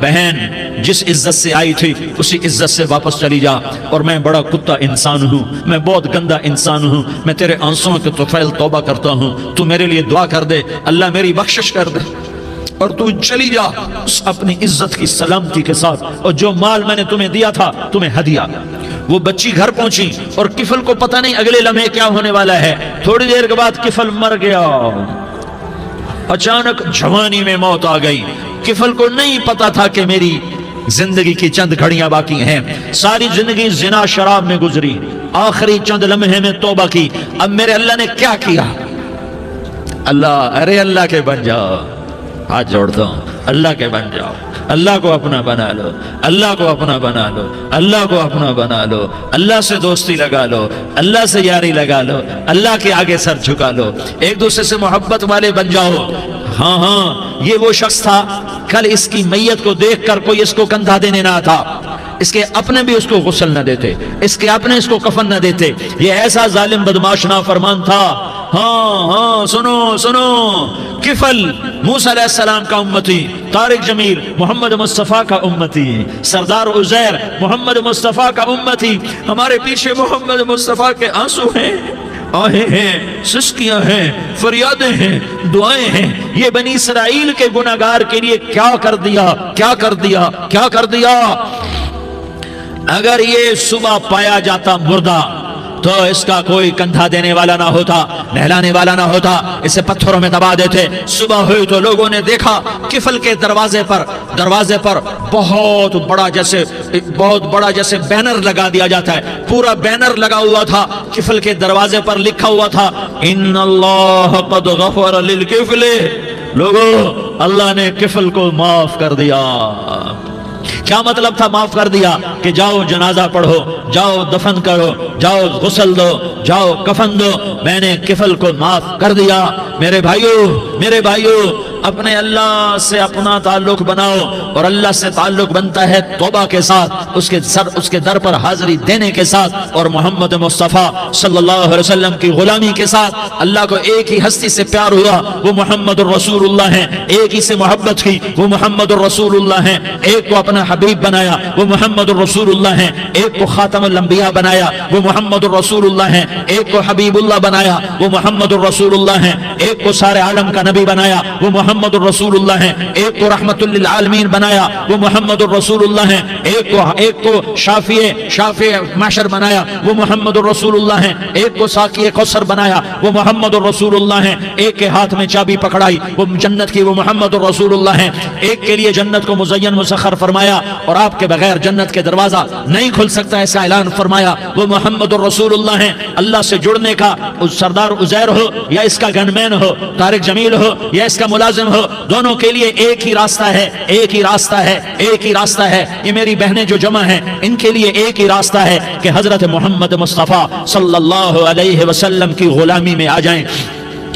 بہن جس عزت سے آئی تھی اسی عزت سے واپس چلی جا، اور میں بڑا کتا انسان ہوں، میں بہت گندا انسان ہوں، میں تیرے آنسوؤں کے طفیل توبہ کرتا ہوں، تو میرے لیے دعا کر دے، اللہ میری بخشش کر دے، اور تو چلی جا اپنی عزت کی سلامتی کے ساتھ، اور جو مال میں نے تمہیں دیا تھا تمہیں ہدیہ۔ وہ بچی گھر پہنچی اور کفل کو پتہ نہیں اگلے لمحے کیا ہونے والا ہے، تھوڑی دیر کے بعد کفل مر گیا، اچانک جوانی میں موت آ گئی۔ کفل کو نہیں پتا تھا کہ میری زندگی کی چند گھڑیاں باقی ہیں، ساری زندگی زنا شراب میں گزری، آخری چند لمحے میں توبہ کی۔ اب میرے اللہ نے کیا کیا؟ اللہ، ارے اللہ کے بن جاؤ، ہاتھ جوڑتا ہوں، اللہ کے بن جاؤ، اللہ کو اپنا بنا لو، اللہ کو اپنا بنا لو، اللہ کو اپنا بنا لو، اللہ سے دوستی لگا لو، اللہ سے یاری لگا لو، اللہ کے آگے سر جھکا لو، ایک دوسرے سے محبت والے بن جاؤ۔ ہاں ہاں، یہ وہ شخص تھا، کل اس کی میت کو دیکھ کر کوئی اس کو کندھا دینے نہ تھا، اس کے اپنے بھی اس کو غسل نہ دیتے، اس کے اپنے اس کو کفن نہ دیتے، یہ ایسا ظالم بدماش نافرمان تھا۔ ہاں ہاں، سنو سنو، کفل موسیٰ علیہ السلام کا امتی، طارق جمیل محمد مصطفیٰ کا امتی، سردار عزیر محمد مصطفیٰ کا امتی، ہمارے پیچھے محمد مصطفیٰ کے آنسو ہیں، آہیں ہیں، سسکیاں ہیں، فریادیں ہیں، دعائیں ہیں۔ یہ بنی اسرائیل کے گناہگار کے لیے کیا کر دیا، کیا کر دیا، کیا کر دیا۔ اگر یہ صبح پایا جاتا مردہ تو اس کا کوئی کندھا دینے والا نہ ہوتا، نہلانے والا نہ ہوتا، اسے پتھروں میں دبا دیتے۔ صبح ہوئی تو لوگوں نے دیکھا کفل کے دروازے پر بہت بڑا جیسے بینر لگا دیا جاتا ہے، پورا بینر لگا ہوا تھا، کفل کے دروازے پر لکھا ہوا تھا ان اللہ قد غفر للکفل، لوگو اللہ نے کفل کو معاف کر دیا۔ کیا مطلب تھا معاف کر دیا؟ کہ جاؤ جنازہ پڑھو، جاؤ دفن کرو، جاؤ غسل دو، جاؤ کفن دو، میں نے کفل کو معاف کر دیا۔ میرے بھائیو، اپنے اللہ سے اپنا تعلق بناؤ، اور اللہ سے تعلق بنتا ہے توبہ کے ساتھ، اس کے در پر حاضری دینے کے ساتھ، اور محمد مصطفیٰ صلی اللہ علیہ وسلم کی غلامی کے ساتھ۔ اللہ کو ایک ہی ہستی سے پیار ہوا، وہ محمد الرسول اللہ ہیں، ایک ہی سے محبت کی، وہ محمد الرسول اللہ ہیں، ایک کو اپنا حبیب بنایا، وہ محمد الرسول اللہ ہیں، ایک کو خاتم الانبیاء بنایا، وہ محمد الرسول اللہ ہیں، ایک کو حبیب اللہ بنایا، وہ محمد الرسول اللہ ہیں، ایک کو سارے عالم کا نبی بنایا، وہ محمد الرسول اللہ ہیں، ایک کو رحمت للعالمین بنایا، وہ محمد الرسول اللہ ہیں، ایک کو شافع محشر بنایا، وہ محمد الرسول اللہ ہیں، ایک کو ساقی کوثر بنایا، وہ محمد الرسول اللہ ہیں، ایک کے ہاتھ میں چابی پکڑائی وہ جنت کی، وہ محمد الرسول اللہ ہیں، ایک کے لیے جنت کو مزین مسخر فرمایا، اور آپ کے بغیر جنت کے دروازہ نہیں کھل سکتا ایسا اعلان فرمایا، وہ محمد الرسول اللہ ہیں۔ اللہ سے جڑنے کا سردار عزیر ہو یا اس کا گن مین ہو، طارق جمیل ہو یا اس کا ملازم ہو، دونوں کے لیے ایک ہی راستہ ہے، ایک ہی راستہ ہے، ایک ہی راستہ ہے۔ یہ میری بہنیں جو جمع ہیں ان کے لیے ایک ہی راستہ ہے کہ حضرت محمد مصطفیٰ صلی اللہ علیہ وسلم کی غلامی میں آ جائیں،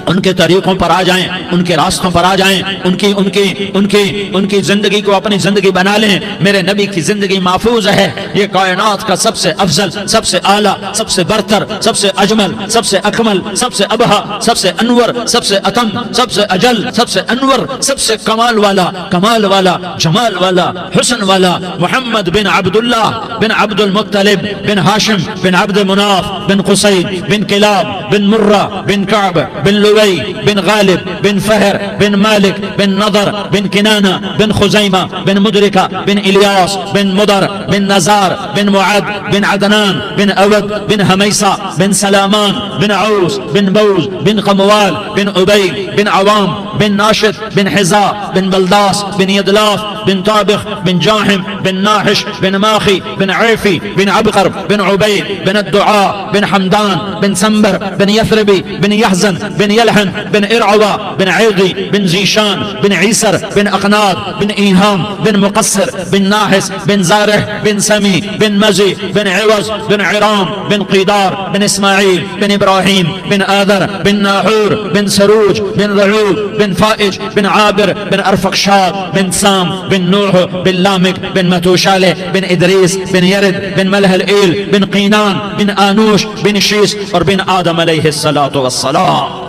ان کے طریقوں پر آ جائیں، ان کے راستوں پر آ جائیں، ان کی زندگی کو اپنی زندگی بنا لیں۔ میرے نبی کی زندگی محفوظ ہے، یہ کائنات کا سب سے افضل، سب سے اعلیٰ، سب سے برتر، سب سے اجمل، سب سے اکمل، سب سے ابہا، سب سے انور، سب سے اتم، سب سے اجل، سب سے انور، سب سے کمال والا، جمال والا، حسن والا، محمد بن عبداللہ بن عبد المطلب بن ہاشم بن عبد مناف بن قصی بن کلاب بن مرہ بن کعب بن لوی بن غالب بن فہر بن مالک بن نضر بن کنانہ بن خزیمہ بن مدرکہ بن الیاس بن مدر بن نزار بن معد بن عدنان بن اود بن حمیسہ بن سلامان بن عوس بن بوز بن قموال بن عبید بن عوام بن ناشد بن حزاء بن بلداس بن یدلاف بن طابخ بن جاحم بن ناحش بن ماخی بن عیفی بن عبقر بن عبید بن الدعاء بن حمدان بن سنبر بن یثربی بن یحزن بن یلحن بن ارعوى بن عیضی بن زیشان بن عیسر بن اقناد بن ایہام بن مقصر بن ناحس بن زارح بن سمی بن مزی بن عوض بن عرام بن قیدار بن اسماعیل بن ابراہیم بن آذر بن ناحور بن سروج بن رعود بن فائج بن عابر بن ارفقشاد بن سام بن نوح بن لامک بن متوشالہ بن ادریس بن یرد بن ملح الایل بن قینان بن آنوش بن شیس اور بن آدم علیہ الصلاۃ والسلام۔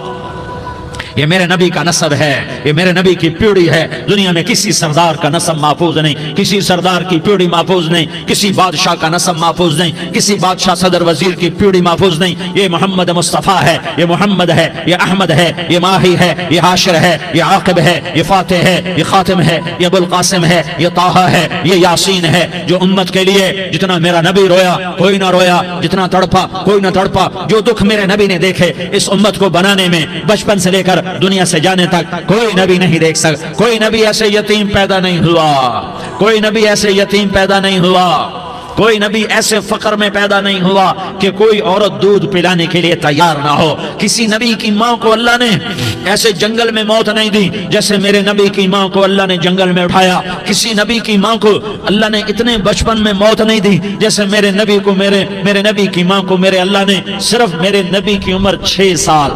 یہ میرے نبی کا نسب ہے، یہ میرے نبی کی پیڑھی ہے. دنیا میں کسی سردار کا نسب محفوظ نہیں، کسی سردار کی پیڑھی محفوظ نہیں، کسی بادشاہ کا نسب محفوظ نہیں، کسی بادشاہ صدر وزیر کی پیڑھی محفوظ نہیں. یہ محمد مصطفیٰ ہے، یہ محمد ہے، یہ احمد ہے، یہ ماہی ہے، یہ حاشر ہے، یہ عاقب ہے، یہ فاتح ہے، یہ خاتم ہے، یہ ابو القاسم ہے، یہ طٰہٰ ہے، یہ یاسین ہے. جو امت کے لیے جتنا میرا نبی رویا کوئی نہ رویا، جتنا تڑپا کوئی نہ تڑپا، جو دکھ میرے نبی نے دیکھے اس امت کو بنانے میں، بچپن سے لے کر دنیا سے جانے تک کوئی نبی نہیں دیکھ سکتا. کوئی نبی ایسے یتیم پیدا نہیں ہوا، کوئی نبی ایسے یتیم پیدا نہیں ہوا، کوئی نبی ایسے فقر میں پیدا نہیں ہوا کہ کوئی عورت دودھ پلانے کے لیے تیار نہ ہو. کسی نبی کی ماں کو اللہ نے ایسے جنگل میں موت نہیں دی جیسے میرے نبی کی ماں کو اللہ نے جنگل میں اٹھایا. کسی نبی کی ماں کو اللہ نے اتنے بچپن میں موت نہیں دی جیسے میرے نبی کو میرے نبی کی ماں کو میرے اللہ نے صرف میرے نبی کی عمر 6 سال،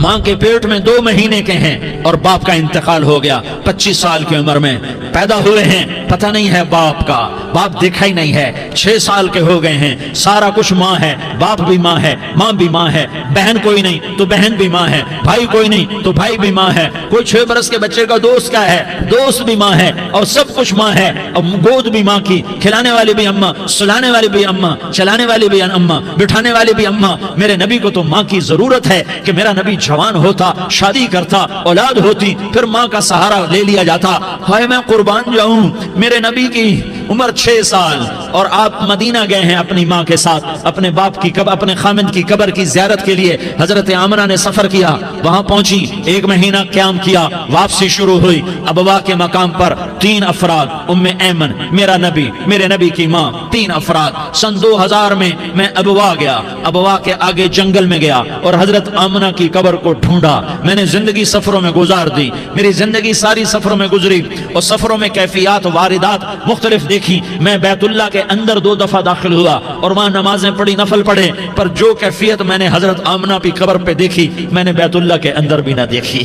ماں کے پیٹ میں 2 مہینے کے ہیں اور باپ کا انتقال ہو گیا 25 سال کی عمر میں پیدا ہوئے ہیں. پتہ نہیں ہے باپ کا، باپ دیکھا ہی نہیں ہے. 6 سال کے ہو گئے ہیں، سارا کچھ ماں ہے، باپ بھی ماں ہے، ماں بھی ماں ہے، بہن کوئی نہیں تو بہن بھی ماں ہے، بھائی کوئی نہیں تو بھائی بھی ماں ہے. کوئی 6 برس کے بچے کا دوست کیا ہے، دوست بھی ماں ہے، اور سب کچھ ماں ہے. اور گود بھی ماں کی، کھلانے والی بھی اماں، سلانے والی بھی اماں، چلانے والی بھی اماں، بٹھانے والی بھی اماں. میرے نبی کو تو ماں کی ضرورت ہے کہ میرا نبی جوان ہوتا، شادی کرتا، اولاد ہوتی، پھر ماں کا سہارا لے لیا جاتا. ہائے میں قربان جاؤں، میرے نبی کی عمر 6 سال اور آپ مدینہ گئے ہیں اپنی ماں کے ساتھ، اپنے باپ کی اپنے خامند کی قبر کی زیارت کے لیے. حضرت آمنہ نے سفر کیا، وہاں پہنچی، 1 مہینہ قیام کیا، واپسی شروع ہوئی. ابوا کے مقام پر 3 افراد، ام ایمن، میرا نبی، میرے نبی کی ماں، 3 افراد. سن 2000 میں ابوا گیا، ابوا کے آگے جنگل میں گیا اور حضرت آمنہ کی قبر کو ڈھونڈا. میں نے زندگی سفروں میں گزار دی، میری زندگی ساری سفروں میں گزری اور سفروں میں کیفیات واردات مختلف دیکھی. میں بیت اللہ کے اندر 2 دفعہ داخل ہوا اور وہاں نمازیں پڑھی، نفل پڑھے، پر جو کیفیت میں نے حضرت آمنہ کی قبر پہ دیکھی میں نے بیت اللہ کے اندر بھی نہ دیکھی.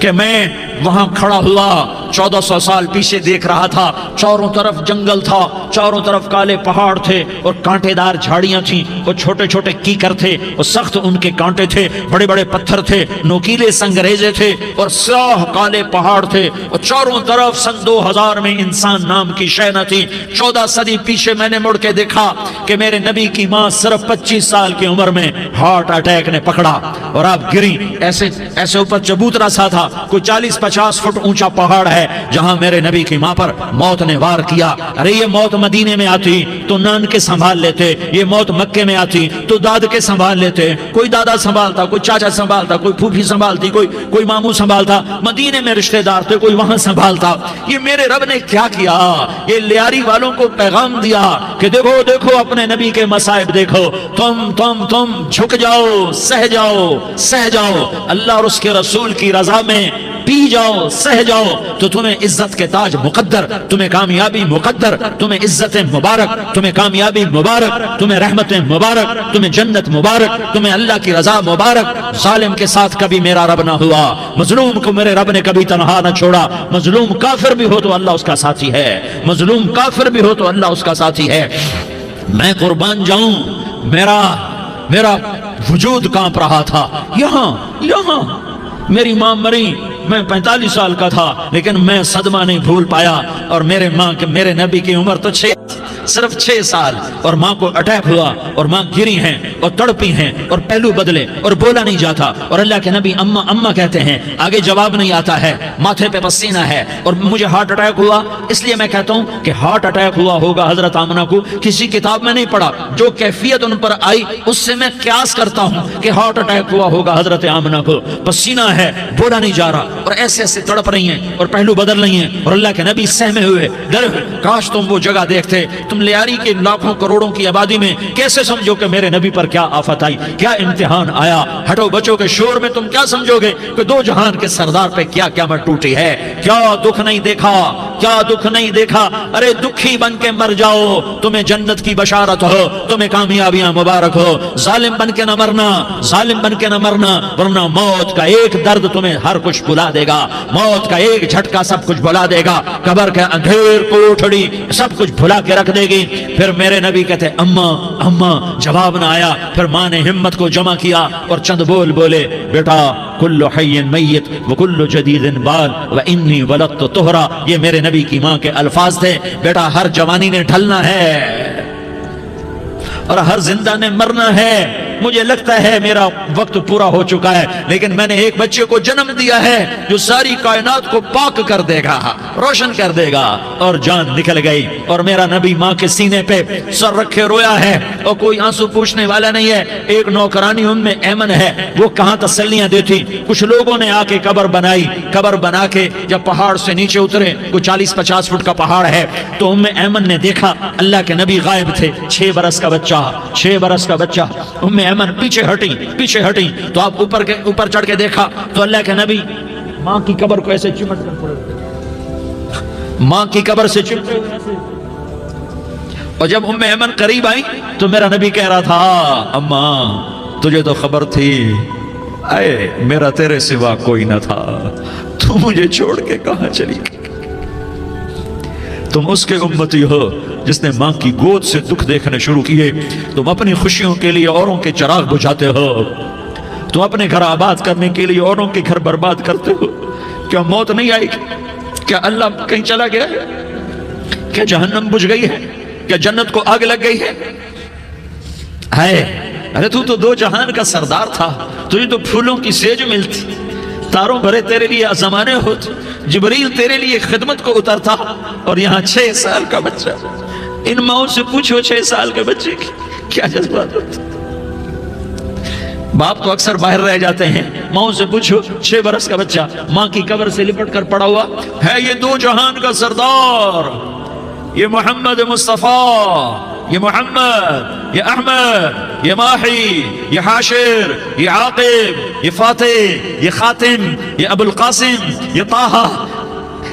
کہ میں وہاں کھڑا ہوا 1400 سال پیچھے دیکھ رہا تھا، چاروں طرف جنگل تھا، چاروں طرف کالے پہاڑ تھے اور کانٹے دار جھاڑیاں تھیں اور چھوٹے چھوٹے کیکر تھے اور سخت ان کے کانٹے تھے، بڑے بڑے پتھر تھے، نوکیلے سنگریزے تھے اور سیاہ کالے پہاڑ تھے اور چاروں طرف. سن 2000 میں انسان نام کی شے نہ تھی. 14 صدی پیچھے میں نے مڑ کے دیکھا کہ میرے نبی کی ماں صرف 25 سال کی عمر میں ہارٹ اٹیک نے پکڑا اور آپ گری. ایسے اوپر چبوترا سا تھا، کوئی 40-50 فٹ اونچا پہاڑ ہے جہاں میرے نبی کی ماں پر موت نے وار کیا. ارے یہ موت مدینے میں آتی تو نان کے سنبھال لیتے، یہ موت مکے میں آتی تو داد کے سنبھال لیتے. کوئی دادا سنبھالتا، کوئی چاچا سنبھالتا، کوئی پھوپھی سنبھالتی، کوئی ماموں سنبھالتا. مدینے میں رشتہ دار تھے، کوئی وہاں سنبھالتا. یہ میرے رب نے کیا کیا؟ یہ لیاری والوں کو پیغام دیا کہ دیکھو دیکھو اپنے نبی کے مصائب دیکھو، تم جھک جاؤ، سہ جاؤ اللہ اور اس کے رسول کی رضا میں پی جاؤ، سہ جاؤ تو تمہیں عزت کے تاج مقدر، تمہیں کامیابی مقدر، تمہیں عزت مبارک، تمہیں کامیابی مبارک، تمہیں رحمت مبارک، تمہیں جنت مبارک، تمہیں اللہ کی رضا مبارک. ظالم کے ساتھ کبھی میرا رب نہ ہوا، مظلوم کو میرے رب نے کبھی تنہا نہ چھوڑا. مظلوم کافر بھی ہو تو اللہ اس کا ساتھی ہے، مظلوم کافر بھی ہو تو اللہ اس کا ساتھی ہے. میں قربان جاؤں، میرا وجود کانپ رہا تھا. یہاں میری ماں مری، میں 45 سال کا تھا لیکن میں صدمہ نہیں بھول پایا. اور میرے نبی کی عمر تو صرف 6 سال اور ماں کو اٹیک ہوا اور ماں گری ہیں اور تڑپی ہیں اور پہلو بدلے اور بولا نہیں جاتا. اور اللہ کے نبی اماں کہتے ہیں، آگے جواب نہیں آتا ہے، ماتھے پہ پسینہ ہے. اور مجھے ہارٹ اٹیک ہوا، اس لیے میں کہتا ہوں کہ ہارٹ اٹیک ہوا ہوگا حضرت آمنہ کو، کسی کتاب میں نہیں پڑھا. جو کیفیت ان پر آئی اس سے میں قیاس کرتا ہوں کہ ہارٹ اٹیک ہوا ہوگا حضرت آمنہ کو. پسینہ ہے، بولا نہیں جا رہا اور ایسے تڑپ رہی ہیں اور پہلو بدل رہی ہیں اور اللہ کے نبی سہمے ہوئے ڈر. کاش تم وہ جگہ دیکھتے. تم لیاری کے لاکھوں کروڑوں کی آبادی میں کیسے سمجھو کہ میرے نبی پر کیا آفت آئی، کیا امتحان آیا. ہٹو بچوں کے شور میں تم کیا سمجھو گے کہ 2 جہان کے سردار پہ کیا قیامت ٹوٹی ہے. کیا دکھ نہیں دیکھا. ارے دکھی بن کے مر جاؤ، تمہیں جنت کی بشارت ہو، تمہیں کامیابیاں مبارک ہو. ظالم بن کے نہ مرنا ورنہ موت کا ایک درد تمہیں ہر کچھ بلا دے گا، موت کا ایک جھٹکا سب کچھ بلا دے گا. قبر کے اندھیر کوٹھڑی سب کچھ بھلا کے رکھ دے گی. پھر میرے نبی کہتے اماں، جواب نہ آیا. پھر ماں نے ہمت کو جمع کیا اور چند بولے، بیٹا کل حی میت وکل جدید بال وانی ولدت طہرا، یہ میرے نبی کی ماں کے الفاظ تھے۔ بیٹا ہر جوانی نے ڈھلنا ہے اور ہر زندہ نے مرنا ہے، مجھے لگتا ہے میرا وقت پورا ہو چکا ہے، لیکن میں نے ایک بچے کو جنم دیا ہے جو ساری کائنات کو پاک کر دے گا، روشن کر دے گا۔ اور جان نکل گئی اور میرا نبی ماں کے سینے پہ سر رکھے رویا ہے اور کوئی آنسو پوچھنے والا نہیں ہے۔ ایک نوکرانی ایمن ہے، وہ کہاں تسلیاں دیتی۔ کچھ لوگوں نے آ کے قبر بنائی، قبر بنا کے جب پہاڑ سے نیچے اترے، کوئی 40-50 فٹ کا پہاڑ ہے، تو ایمن نے دیکھا اللہ کے نبی غائب تھے، 6 برس کا بچہ۔ ایمن پیچھے ہٹی تو آپ اوپر چڑھ کے دیکھا تو اللہ کے نبی ماں کی قبر کو ایسے چمٹ کر پڑے، ماں کی قبر سے چمٹے ہوئے ایسے۔ اور جب ایمن قریب آئی تو میرا نبی کہہ رہا تھا اماں تجھے تو خبر تھی، اے میرا تیرے سوا کوئی نہ تھا، تو مجھے چھوڑ کے کہاں چلی گئی؟ تم اس کے امتی ہو جس نے ماں کی گود سے دکھ دیکھنے شروع کیے، تم اپنی خوشیوں کے لیے اوروں کے چراغ بجھاتے ہو، تم اپنے گھر آباد کرنے کے لیے اوروں کے گھر برباد کرتے ہو۔ کیا موت نہیں آئی؟ کیا اللہ کہیں چلا گیا ہے؟ کیا جہنم بجھ گئی ہے؟ کیا جنت کو آگ لگ گئی ہے؟ ارے تو 2 جہان کا سردار تھا، تجھے تو پھولوں کی سیج ملتی، تاروں بھرے تیرے لیے زمانے ہوتے، جبریل تیرے لیے خدمت کو اترتا، اور یہاں 6 سال کا بچہ۔ ان ماؤں سے پوچھو 6 سال کے بچے کی کیا جذبات ہوتے۔ باپ تو اکثر باہر رہ جاتے ہیں، ماؤں سے پوچھو 6 برس کا بچہ ماں کی قبر سے لپٹ کر پڑا ہوا ہے۔ یہ 2 جہان کا سردار، یہ محمد مصطفیٰ، یہ محمد، یہ احمد، یہ ماہی، یہ حاشر، یہ عاقب، یہ فاتح، یہ خاتم، یہ ابو القاسم، یہ طٰہٰ،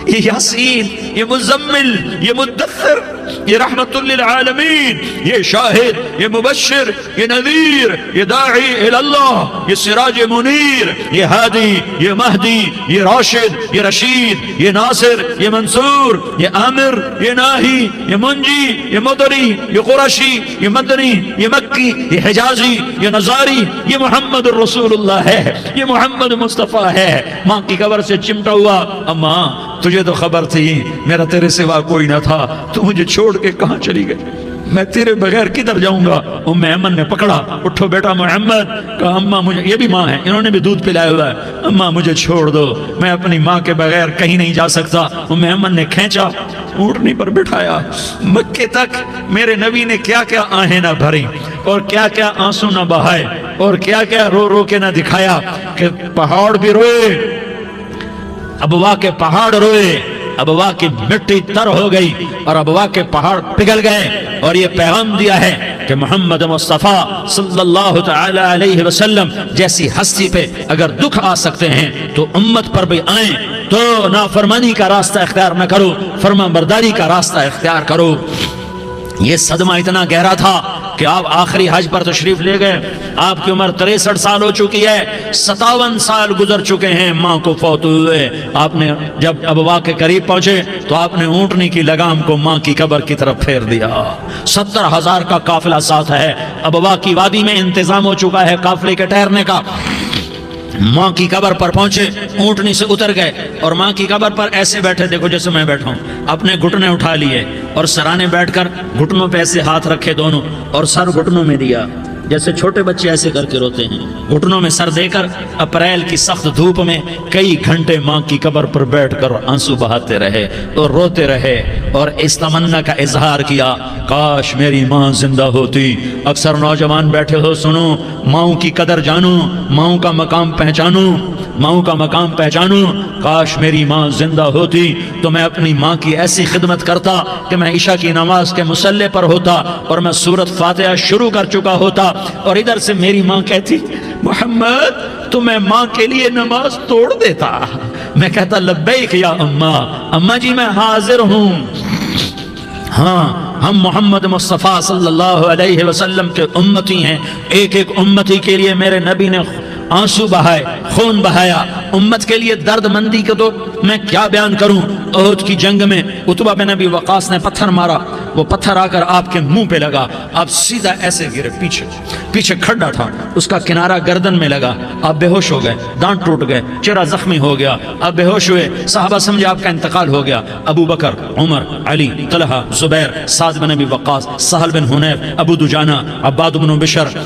یہ یاسین، یہ مزمل، یہ مدثر، یہ رحمت للعالمین، یہ شاہد، یہ مبشر، یہ نذیر، یہ داعی اللہ، یہ سراج منیر، یہ ہادی، یہ مہدی، یہ راشد، یہ رشید، یہ ناصر، یہ منصور، یہ عامر، یہ ناہی، یہ منجی، یہ مدری، یہ قرشی، یہ مدنی، یہ مکی، یہ حجازی، یہ نظاری، یہ محمد الرسول اللہ ہے، یہ محمد مصطفیٰ ہے۔ ماں کی قبر سے چمٹا ہوا، اماں تجھے تو خبر تھی میرا تیرے سوا کوئی نہ تھا، تو مجھے چھوڑ کے کہاں چلی گئی؟ میں تیرے بغیر کدھر جاؤں گا؟ ایمن نے پکڑا، اٹھو بیٹا محمد، کہا اماں مجھے، یہ بھی ماں ہے، انہوں نے بھی دودھ پلایا ہوا ہے، اماں مجھے چھوڑ دو، میں اپنی ماں کے بغیر کہیں نہیں جا سکتا۔ ایمن نے کھینچا، اونٹنی پر بٹھایا، مکے تک میرے نبی نے کیا کیا آہیں نہ بھری اور کیا کیا آنسو نہ بہائے اور کیا کیا رو رو کے نہ دکھایا کہ پہاڑ بھی روئے، ابوا کے پہاڑ روئے، ابوا کی مٹی تر ہو گئی اور ابوا کے پہاڑ پگھل گئے، اور یہ پیغام دیا ہے کہ محمد مصطفیٰ صلی اللہ تعالی علیہ وسلم جیسی ہستی پہ اگر دکھ آ سکتے ہیں تو امت پر بھی آئیں، تو نافرمانی کا راستہ اختیار نہ کرو، فرما برداری کا راستہ اختیار کرو۔ یہ صدمہ اتنا گہرا تھا کہ آپ آخری حج پر تشریف لے گئے، آپ کی عمر 63 سال ہو چکی ہے، 57 سال گزر چکے ہیں ماں کو فوت ہوئے۔ آپ نے جب ابوا کے قریب پہنچے تو آپ نے اونٹنی کی لگام کو ماں کی قبر کی طرف پھیر دیا۔ 70,000 کا قافلہ ساتھ ہے، ابوا کی وادی میں انتظام ہو چکا ہے قافلے کے ٹھہرنے کا۔ ماں کی قبر پر پہنچے، اونٹنی سے اتر گئے اور ماں کی قبر پر ایسے بیٹھے، دیکھو جیسے میں بیٹھا ہوں، اپنے گھٹنے اٹھا لیے اور سرانے بیٹھ کر گھٹنوں پہ ایسے ہاتھ رکھے دونوں اور سر گھٹنوں میں دیا، جیسے چھوٹے بچے ایسے کر کے روتے ہیں، گھٹنوں میں سر دے کر اپریل کی سخت دھوپ میں کئی گھنٹے ماں کی قبر پر بیٹھ کر آنسو بہاتے رہے اور روتے رہے اور اس تمنا کا اظہار کیا، کاش میری ماں زندہ ہوتی۔ اکثر نوجوان بیٹھے ہو، سنو، ماؤں کی قدر جانو، ماؤں کا مقام پہچانو، ماؤں کا مقام پہچانو۔ کاش میری ماں زندہ ہوتی تو میں اپنی ماں کی ایسی خدمت کرتا کہ میں عشاء کی نماز کے مصلی پر ہوتا اور میں سورۃ فاتحہ شروع کر چکا ہوتا، اور ادھر سے میری ماں کہتی محمد تو میں ماں کے لیے نماز توڑ دیتا، میں کہتا لبیک یا اماں، اماں جی میں حاضر ہوں۔ ہاں، ہم محمد مصطفیٰ صلی اللہ علیہ وسلم کے امتی ہیں، ایک ایک امتی کے لیے میرے نبی نے آنسو بہائے، خون بہایا، امت کے لیے درد مندی کو تو میں کیا بیان کروں؟ احد کی جنگ میں عتبہ بن ابی وقاص نے پتھر مارا، وہ پتھر آ کر آپ کے منہ پہ لگا، آپ سیدھا ایسے گرے، پیچھے کھڈا تھا، اس کا کنارہ گردن میں لگا، آپ بے ہوش ہو گئے، دانت ٹوٹ گئے، چہرہ زخمی ہو گیا، آپ بے ہوش ہوئے، صحابہ سمجھے آپ کا انتقال ہو گیا۔ ابو بکر، عمر، علی، طلحہ، زبیر، سعد بن ابی وقاص، سہل بن حنیف، ابو دجانہ، عباد بن بشر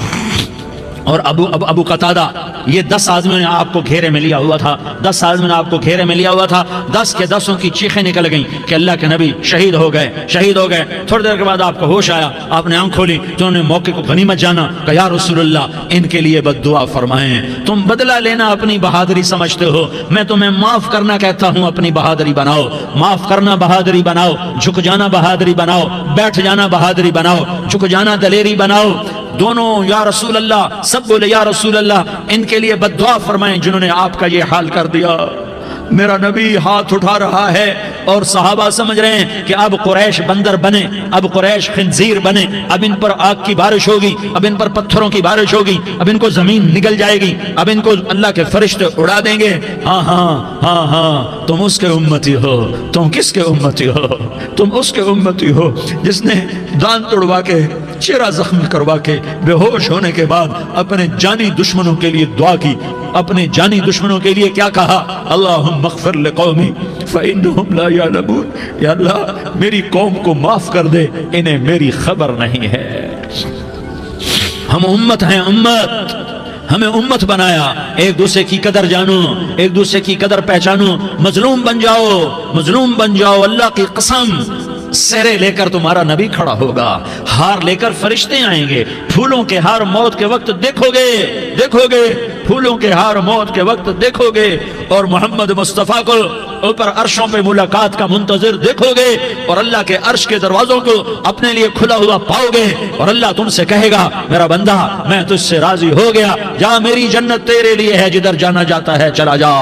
اور ابو قتادہ، یہ 10 آدمیوں نے آپ کو گھیرے میں لیا ہوا تھا، 10 آدمیوں نے آپ کو گھیرے میں لیا ہوا تھا، 10 کے 10 کی چیخیں نکل گئیں کہ اللہ کے نبی شہید ہو گئے۔ تھوڑی دیر کے بعد آپ کو ہوش آیا، آپ نے آنکھ کھولی تو انہوں نے موقع کو غنیمت جانا کہ یا رسول اللہ ان کے لیے بد دعا فرمائیں، تم بدلہ لینا اپنی بہادری سمجھتے ہو، میں تمہیں معاف کرنا کہتا ہوں، اپنی بہادری بناؤ، معاف کرنا بہادری بناؤ، جھک جانا بہادری بناؤ، بیٹھ جانا بہادری بناؤ، جھک جانا دلیری بناؤ۔ دونوں یا رسول اللہ، سب بولے یا رسول اللہ ان کے لیے بد دعا فرمائیں جنہوں نے آپ کا یہ حال کر دیا۔ میرا نبی ہاتھ اٹھا رہا ہے اور صحابہ سمجھ رہے ہیں کہ اب قریش بندر بنے، اب قریش خنزیر بنے، اب ان پر آگ کی بارش ہوگی، اب ان پر پتھروں کی بارش ہوگی، اب ان کو زمین نگل جائے گی، اب ان کو اللہ کے فرشتے اڑا دیں گے۔ ہاں تم اس کے امتی ہو، تم کس کے امتی ہو؟ تم اس کے امتی ہو جس نے دانت توڑوا کے، چہرہ زخمی کروا کے، بے ہوش ہونے کے بعد اپنے جانی دشمنوں کے لیے دعا کی، اپنے جانی دشمنوں کے لیے کیا کہا؟ اللہم اغفر لقومی فإنہم لا یعلمون، یا اللہ میری قوم کو معاف کر دے، انہیں میری خبر نہیں ہے۔ ہم امت ہیں، امت، ہمیں امت بنایا، ایک دوسرے کی قدر جانو، ایک دوسرے کی قدر پہچانو، مظلوم بن جاؤ، مظلوم بن جاؤ۔ اللہ کی قسم سہرے لے کر تمہارا نبی کھڑا ہوگا، ہار لے کر فرشتے آئیں گے، پھولوں کے ہار موت کے وقت دیکھو گے، پھولوں کے ہار موت کے وقت دیکھو گے، اور محمد مصطفیٰ کو اوپر عرشوں پہ ملاقات کا منتظر دیکھو گے، اور اللہ کے عرش کے دروازوں کو اپنے لیے کھلا ہوا پاؤ گے، اور اللہ تم سے کہے گا میرا بندہ میں تجھ سے راضی ہو گیا، جا میری جنت تیرے لیے ہے، جدھر جانا جاتا ہے چلا جا۔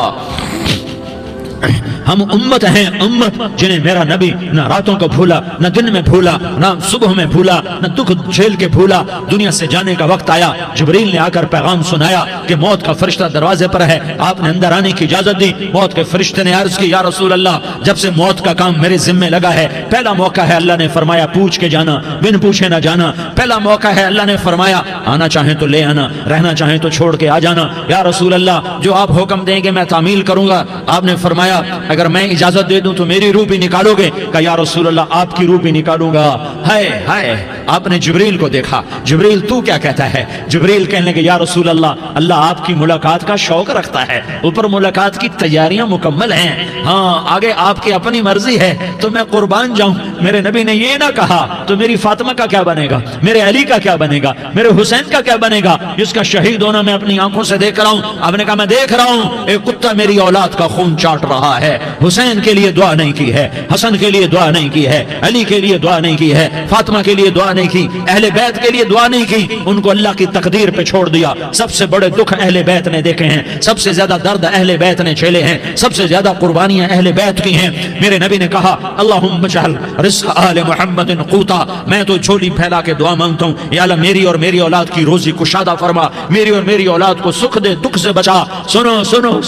ہم امت ہیں، امت جنہیں میرا نبی نہ راتوں کو بھولا، نہ دن میں بھولا، نہ صبح میں بھولا، نہ دکھ جھیل کے بھولا۔ دنیا سے جانے کا وقت آیا، جبریل نے آ کر پیغام سنایا کہ موت کا فرشتہ دروازے پر ہے، آپ نے اندر آنے کی اجازت دی۔ موت کے فرشتے نے عرض کی یا رسول اللہ جب سے موت کا کام میرے ذمہ لگا ہے، پہلا موقع ہے اللہ نے فرمایا پوچھ کے جانا، بن پوچھے نہ جانا، پہلا موقع ہے اللہ نے فرمایا آنا چاہیں تو لے آنا، رہنا چاہیں تو چھوڑ کے آ جانا۔ یا رسول اللہ جو آپ حکم دیں گے میں تعمیل کروں گا۔ آپ نے فرمایا اگر میں اجازت دے دوں تو میری روح بھی نکالو گے؟ کہا یا رسول اللہ آپ کی روح بھی نکالوں گا۔ ہائے آپ نے جبریل کو دیکھا، جبریل تو کیا کہتا ہے؟ جبریل کہنے لگے یا رسول اللہ آپ کی ملاقات کا شوق رکھتا ہے، اوپر ملاقات کی تیاریاں مکمل ہیں، ہاں آگے آپ کی اپنی مرضی ہے تو میں قربان جاؤں۔ میرے نبی نے یہ نہ کہا تو میری فاطمہ کا کیا بنے گا، میرے علی کا کیا بنے گا، میرے حسین کا کیا بنے گا جس کا شہید ہونا میں اپنی آنکھوں سے دیکھ رہا ہوں۔ آپ نے کہا میں دیکھ رہا ہوں ایک کتا میری اولاد کا خون چاٹ رہا ہے، حسین کے لیے دعا نہیں کی ہے، حسن کے لیے دعا نہیں کی ہے، علی کے لیے دعا نہیں کی ہے، فاطمہ کے لیے دعا نہیں کی، اہل بیت کے لیے دعا نہیں کی، ان کو اللہ کی تقدیر پہ چھوڑ دیا۔ سب سے بڑے دکھ اہل بیت نے دیکھے ہیں، سب سے زیادہ درد اہل بیت نے جھیلے ہیں، سب سے زیادہ قربانیاں اہل بیت کی ہیں۔ میرے نبی نے کہا اللہم اجعل رزق آل محمد قوتا، میں تو جھولی پھیلا کے دعا مانگتا ہوں یا اللہ میری اور میری اولاد کی روزی کشادہ فرما، میری اور میری اولاد کو سکھ دے، دکھ سے بچا۔ سنو سنو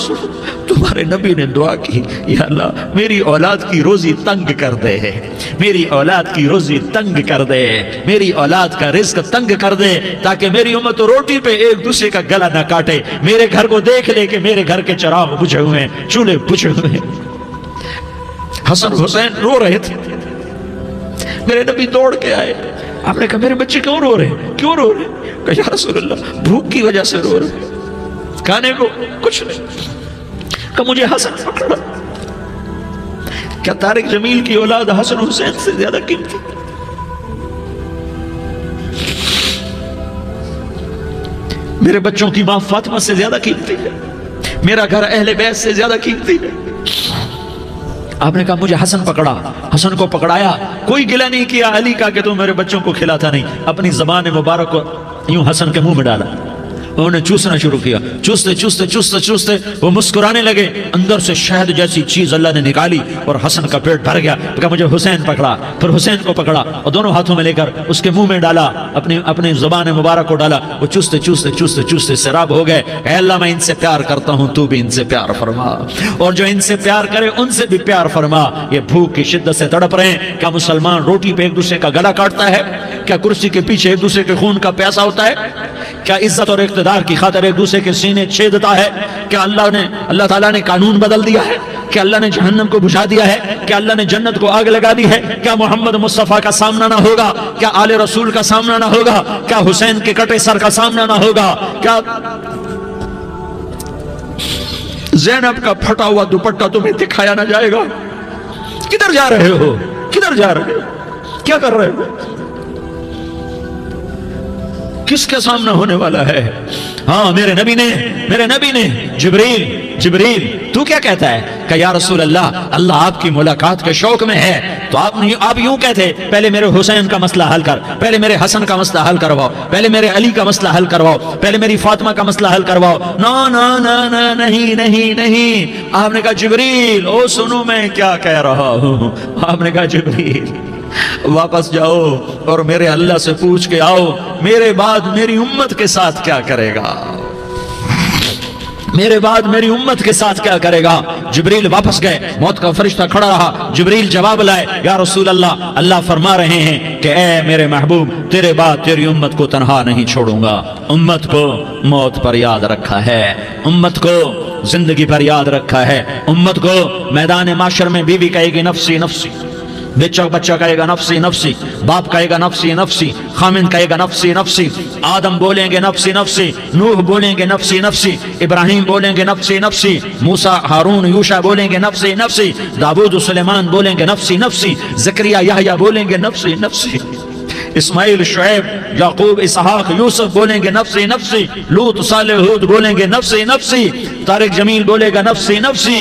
تمہارے نبی نے دعا کی یا اللہ میری اولاد کی روزی تنگ کر دے، میری اولاد کی روزی تنگ کر دے، میری اولاد کا رزق تنگ کر دے تاکہ میری امت روٹی پہ ایک دوسرے کا گلا نہ کاٹے، میرے گھر کو دیکھ لے کہ میرے گھر کے چراغ بجھے ہوئے ہیں، چولہے بجھے ہوئے ہیں۔ حسن حسین رو رہے تھے، میرے نبی دوڑ کے آئے، آپ نے کہا میرے بچے کیوں رو رہے ہیں، کیوں رو رہے ہیں؟ کہا یا رسول اللہ بھوک کی وجہ سے رو رہے ہیں، کھانے کو کچھ نہیں۔ کہ مجھے حسن پکڑا، کیا طارق جمیل کی اولاد حسن حسین سے زیادہ قیمتی؟ میرے بچوں کی ماں فاطمہ سے زیادہ قیمتی ہے، میرا گھر اہل بیت سے زیادہ قیمتی ہے۔ آپ نے کہا مجھے حسن پکڑا، حسن کو پکڑایا، کوئی گلہ نہیں کیا علی کا کہ تم میرے بچوں کو کھلاتا نہیں، اپنی زبان مبارک کو یوں حسن کے منہ میں ڈالا، انہوں نے چوسنا شروع کیا، چوستے چوستے چوستے چوستے وہ مسکرانے لگے، اندر سے شہد جیسی چیز اللہ نے نکالی اور حسن کا پیٹ بھر گیا، کہا مجھے حسین پکڑا، پھر حسین کو پکڑا اور دونوں ہاتھوں میں لے کر اس کے منہ میں ڈالا، اپنی زبان مبارک کو ڈالا، وہ چوستے چوستے چوستے چوستے سیراب ہو گئے، اے اللہ میں ان سے پیار کرتا ہوں، تو بھی ان سے پیار فرما، اور جو ان سے پیار کرے ان سے بھی پیار فرما۔ یہ بھوک کی شدت سے تڑپ رہے ہیں، کیا مسلمان روٹی پہ ایک دوسرے کا گلا کاٹتا ہے؟ کیا کرسی کے پیچھے ایک دوسرے کے خون کا پیاسا ہوتا ہے؟ کیا عزت اور اقتدار کی خاطر ایک دوسرے کے سینے چھیدتا ہے؟ کیا اللہ تعالیٰ نے قانون بدل دیا ہے؟ کیا اللہ نے جہنم کو بجھا دیا ہے؟ کیا اللہ نے جنت کو آگ لگا دی ہے؟ کیا محمد مصطفیٰ کا سامنا نہ ہوگا؟ کیا آل رسول کا سامنا نہ ہوگا؟ کیا حسین کے کٹے سر کا سامنا نہ ہوگا؟ کیا زینب کا پھٹا ہوا دوپٹہ تمہیں دکھایا نہ جائے گا؟ کدھر جا رہے ہو؟ کدھر جا رہے ہو؟ کیا کر رہے ہو؟ کس کے سامنا ہونے والا ہے؟ ہاں میرے نبی نے جبریل تو کیا کہتا ہے کہ یا رسول اللہ آپ کی ملاقات کے شوق میں ہے، تو آپ یوں کہتے پہلے میرے حسین کا مسئلہ حل کر، پہلے میرے حسن کا مسئلہ حل کرواؤ، پہلے میرے علی کا مسئلہ حل کرواؤ، پہلے میری فاطمہ کا مسئلہ حل کرواؤ۔ نہیں، آپ نے کہا جبریل او سنو میں کیا کہہ رہا ہوں۔ آپ نے کہا جبریل واپس جاؤ اور میرے اللہ سے پوچھ کے آؤ میرے بعد میری امت کے ساتھ کیا کرے گا، میرے بعد میری امت کے ساتھ کیا کرے گا۔ جبریل واپس گئے، موت کا فرشتہ کھڑا رہا، جبریل جواب لائے، یا رسول اللہ فرما رہے ہیں کہ اے میرے محبوب تیرے بعد تیری امت کو تنہا نہیں چھوڑوں گا، امت کو موت پر یاد رکھا ہے، امت کو زندگی پر یاد رکھا ہے، امت کو میدان معاشر میں بیوی کہے گی نفسی نفسی، بچہ کہے گا نفسی نفسی، باپ کہے گا نفسی نفسی، خامن کہے گا نفسی نفسی، آدم بولیں گے نفسی نفسی، نوح بولیں گے نفسی نفسی، ابراہیم بولیں گے نفسی نفسی، موسیٰ ہارون یوشع بولیں گے نفسی نفسی، داؤد سلیمان بولیں گے نفسی نفسی، زکریا یحییٰ بولیں گے نفسی نفسی، اسماعیل شعیب یعقوب اسحاق یوسف بولیں گے نفسی نفسی، لوط صالح ہود بولیں گے نفسی نفسی، طارق جمیل بولے گا نفسی نفسی،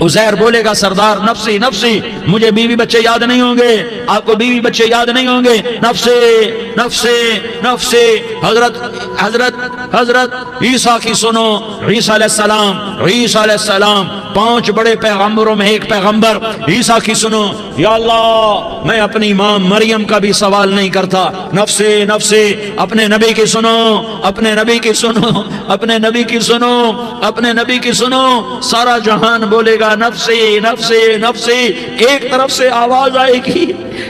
عزیر بولے گا سردار نفسی نفسی، مجھے بیوی بچے یاد نہیں ہوں گے، آپ کو بیوی بچے یاد نہیں ہوں گے، نفسی نفسی نفسی۔ حضرت عیسیٰ کی سنو، عیسیٰ علیہ السلام 5 بڑے پیغمبروں میں ایک پیغمبر، عیسیٰ کی سنو، یا اللہ میں اپنی ماں مریم کا بھی سوال نہیں کرتا، نفسی نفسی۔ اپنے نبی کی سنو، اپنے نبی کی سنو، اپنے نبی کی سنو، اپنے نبی کی سنو، سارا جہان بولے گا نفسی نفسی نفسی۔ ایک طرف سے آواز آئے گی،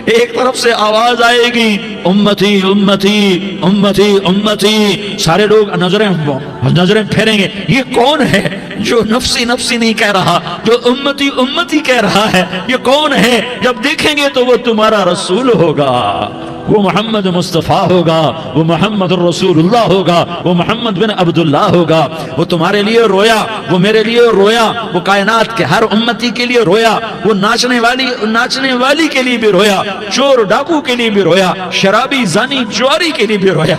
ایک طرف سے آواز آئے گی، امتی امتی امتی امتی۔ سارے لوگ نظریں پھیریں گے، یہ کون ہے جو نفسی نفسی نہیں کہہ رہا، جو امتی امتی کہہ رہا ہے؟ یہ کون ہے؟ جب دیکھیں گے تو وہ تمہارا رسول ہوگا، وہ محمد مصطفیٰ ہوگا، وہ محمد الرسول اللہ ہوگا، وہ محمد بن عبداللہ ہوگا۔ وہ تمہارے لیے رویا، وہ میرے لیے رویا، وہ کائنات کے ہر امتی کے لیے رویا، وہ ناچنے والی کے لیے بھی رویا، چور ڈاکو کے لیے بھی رویا، شرابی زانی جواری کے لیے بھی رویا۔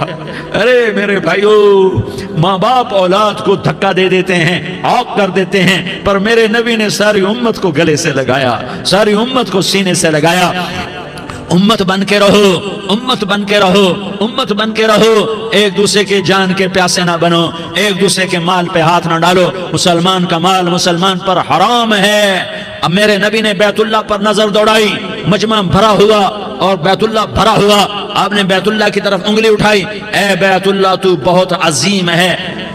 ارے میرے بھائیو، ماں باپ اولاد کو دھکا دے دیتے ہیں، عاق کر دیتے ہیں، پر میرے نبی نے ساری امت کو گلے سے لگایا، ساری امت کو سینے سے لگایا۔ امت بن کے رہو، امت بن کے رہو، امت بن کے رہو، ایک دوسرے کے جان کے پیاسے نہ بنو، ایک دوسرے کے مال پہ ہاتھ نہ ڈالو، مسلمان کا مال مسلمان پر حرام ہے۔ اب میرے نبی نے بیت اللہ پر نظر دوڑائی، مجمع بھرا ہوا اور بیت اللہ بھرا ہوا، آپ نے بیت اللہ کی طرف انگلی اٹھائی، اے بیت اللہ تو بہت عظیم ہے،